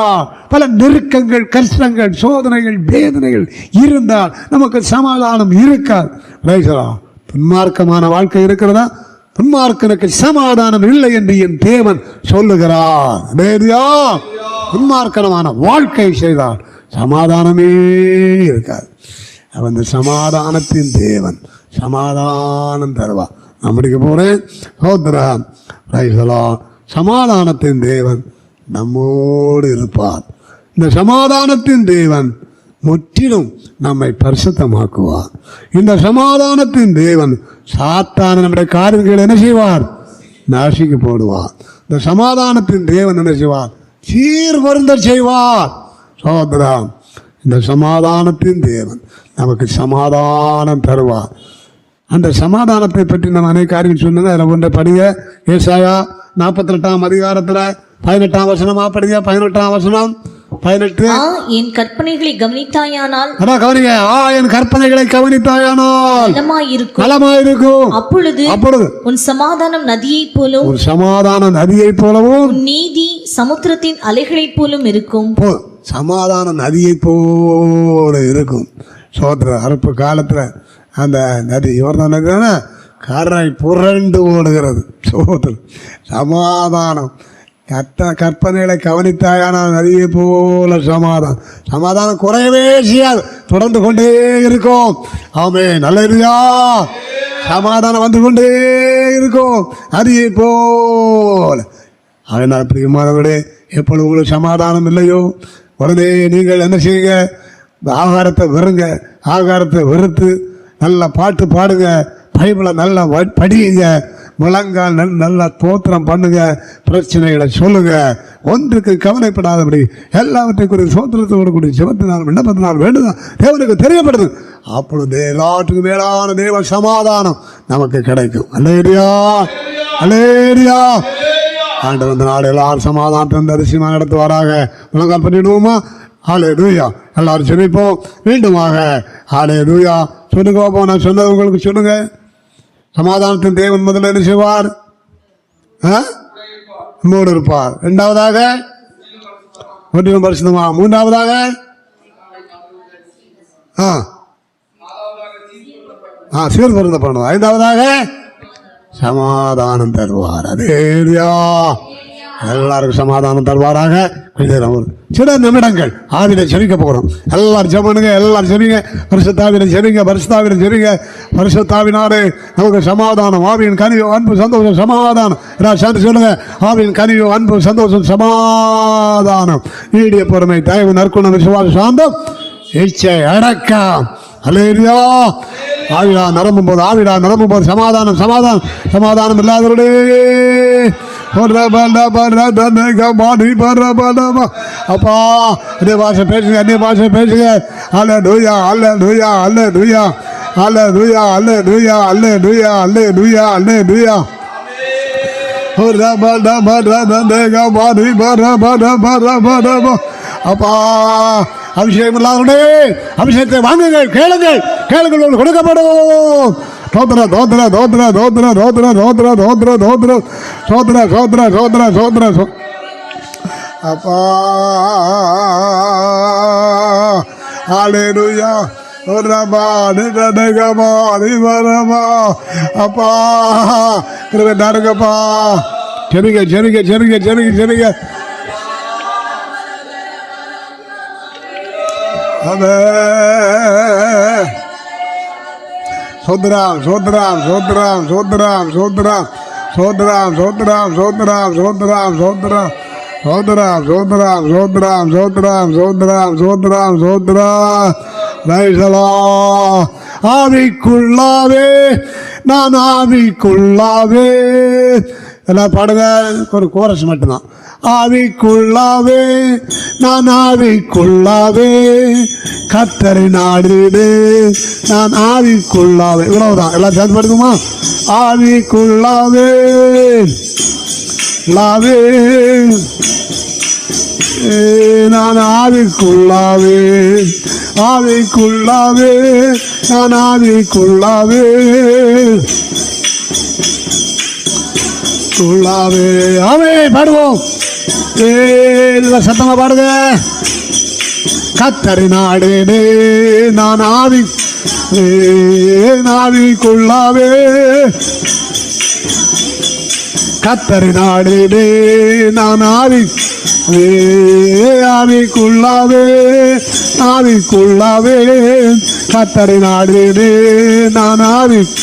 பல நெருக்கங்கள், கஷ்டங்கள், சோதனைகள், வேதனைகள் இருந்தால் நமக்கு சமாதானம் இருக்காது. துன்மார்க்கமான வாழ்க்கை இருக்கிறதா? துன்மார்க்கனுக்கு சமாதானம் இல்லை என்று என் தேவன் சொல்லுகிறார். துன்மார்க்கமான வாழ்க்கை செய்தால் சமாதானமே இருக்காது. அவன் சமாதானத்தின் தேவன் சமாதானம் தருவா. நான் முடிக்க போறேன். சமாதானத்தின் தேவன் நம்மோடு இருப்பார். இந்த சமாதானத்தின் தேவன் முற்றிலும் நம்மை பரிசுத்தமாக்குவார். இந்த சமாதானத்தின் தேவன் சாத்தான நம்முடைய காரியங்களை என்ன செய்வார்? நாசிக்கு போடுவார். இந்த சமாதானத்தின் தேவன் என்ன செய்வார்? சீர்வருந்த செய்வார். சோதரம், இந்த சமாதானத்தின் தேவன் நமக்கு சமாதானம் தருவார். அந்த சமாதானத்தை பற்றி நம்ம அநேக காரியம் சொன்னது. அதில் ஒன்றை படிங்க. ஏசாயா 48 அதிகாரத்தில் 18 வசனமா படிங்க. 18 வசனம் 18. என் கற்பனைகளை கவனித்தாயானால், கவனிங்க, என் கற்பனைகளை கவனித்தாயானால் நலமாயிருக்கும். அப்பொழுது உன் சமாதானம் நதியைப் போலும், ஒரு சமாதான நதியைப் போலவும், நீதி சமுத்திரத்தின் அலைகளைப் போலும் இருக்கும். சமாதான நதியை போல இருக்கும். சோதர அறுப்பு காலத்தில் அந்த நதி இவர்தான் நதி தானே, கரை புரண்டு ஓடுகிறது. சோதர் சமாதானம். கற்பனைகளை கவனித்தாயான நதியை போல சமாதானம் குறையவே செய்யாது, தொடர்ந்து கொண்டே இருக்கும். ஆமென். அல்லேலூயா. சமாதானம் வந்து கொண்டே இருக்கும் நதியை போல. அதனால் பிரியமானவர்களே, எப்பொழுது உங்களுக்கு சமாதானம் இல்லையோ உடனே நீங்கள் என்ன செய்யுங்க? ஆகாரத்தை வெறுத்து நல்ல பாட்டு பாடுங்க, பைபிளை நல்லா படியுங்க, முழங்கால் நல்லா தோத்திரம் பண்ணுங்க, பிரச்சனைகளை சொல்லுங்க, ஒன்றுக்கு கவலைப்படாதபடி எல்லாவற்றை குறித்து சோத்திரத்தோடு கூடிய சிவத்தினால் விண்ணப்பத்தினால் வேண்டுதான் தேவனுக்கு தெரியப்படுது. அப்பொழுது எல்லாத்துக்கும் மேலான தேவ சமாதானம் நமக்கு கிடைக்கும். அல்லேலூயா, அல்லேலூயா. ஆண்டு வந்த நாடு எல்லாரும் சமாதானத்தை அரிசியமாக நடத்துவாராக. முழங்கால் பண்ணிடுவோமா? ஹல்லேலூயா. எல்லாரும் ஜெபிப்போம் மீண்டுமாக. ஹல்லேலூயா. சொல்லுங்க பாப்போம். நான் சொன்னது உங்களுக்கு சொல்லுங்க. சமாதானத்தின் தேவன் முதல்ல என்ன செய்வார்? நம்மோடு இருப்பார். 2வதாக ஒன்றிலும் பரிசுத்தமா. 3வதாக சீர்பருந்த பண்ணுவார். 5வதாக சமாதானம் தருவார். அல்லேலூயா. எல்லாருக்கும் சமாதானம் தருவாராக. சில நிமிடங்கள் ஆவியில செபிக்க போகிறோம். எல்லாரும் ஜெபனுங்க, எல்லாரும் செபிங்க. பரிசுத்தாவில செபிங்க, பரிசுத்தாவில செபிங்க. பரிசுத்தாவினாலே நமக்கு சமாதானம், ஆவியின் கனிவு, அன்பு, சந்தோஷம், சமாதானம். சொல்லுங்க, ஆவியின் கனிவு, அன்பு, சந்தோஷம், சமாதானம், நீடிய பொறுமை, தயவு, நற்குணம், விசுவாசம், சாந்தம், இச்சை, அடக்கம். அல்லேலூயா. ஆவிடா நிரம்பும் போது சமாதானம், சமாதானம் இல்லாதவர்களே அப்பா அந்நிய பாஷை பேசுங்க. அல்லேலூயா, அல்லேலூயா, அல்லேலூயா, அல்லேலூயா, அல்லேலூயா, அல்லேலூயா, அல்லேலூயா, அல்லேலூயா. அப்பா அபிஷேகம் இல்லாதவர்களே அபிஷேகத்தை வாங்குங்கள், கேளுங்கள் கொடுக்கப்படும். சோத்ரா சோத்ரா சோத்ரா சோத்ரா சோத்ரா சோத்ரா சோத்ரா சோத்ரா சோத்ரா சோத்ரா சோத்ரா சோத்ரா சோ. அப்பா ஹல்லேலூயா. அப்பா கிருபை தாருங்கப்பா. செரிங்க. சோத்ராம் சோத்ராம் சோத்ராம் சோத்ராம் சோத்ராம் சோத்ராம் சோத்ராம் சோத்ராம் சோத்ராம் சோத்ராம் சோத்ராம் சோத்ராம் சோத்ராம் சோத்ராம் சோத்ராம் சோத்ராம் சோத்ராம். ஆவிக்குள்ளாவே நான் ஆவிக்குள்ளாவே எல்லாம் பாடுங்க, ஒரு கோரஸ் மட்டும்தான். ஆவிக்குள்ளாவே நான் ஆவிக்குள்ளாவே கர்த்தரை நாடிடு நான் ஆவிக்குள்ளாவே. இவ்வளவுதான். எல்லாம் சேர்ந்து பாடுங்கம்மா. ஆவிக்குள்ளாவே லாவே நான் ஆவிக்குள்ளாவே ஆவிக்குள்ளாவே நான் ஆவிக்குள்ளாவே குள்ளாவே. ஆமே பாடுவோம். சத்தமா பாடுங்க. கர்த்தரை நாடிடு நான் ஆவிக்குள்ளாவே கர்த்தரை நாடிடு நான் ஆவிக்குள்ளாவே ஆவிக்குள்ளாவே கர்த்தரை நாடிடு நான் ஆவிக்குள்ளாவே.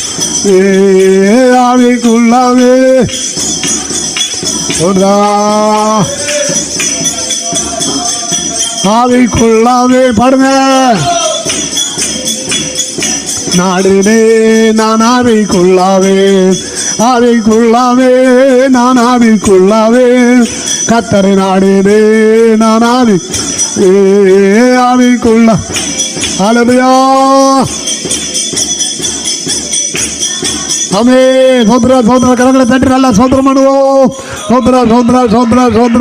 ஆவிக்குள்ளாவே பாடுங்க. நாடினே நான் ஆவிக்குள்ளாவே ஆவிக்குள்ளாவே நான் ஆவிக்குள்ளாவே கர்த்தரை நாடினே நான் ஆவிக்குள்ளா. ஹல்லேலூயா. ஆமென். சோதரா சோதரா கரங்களை தட்டி நல்லா சோதரம் பண்ணுவோம். சோதரா சோதரா சோதரா சோதரா.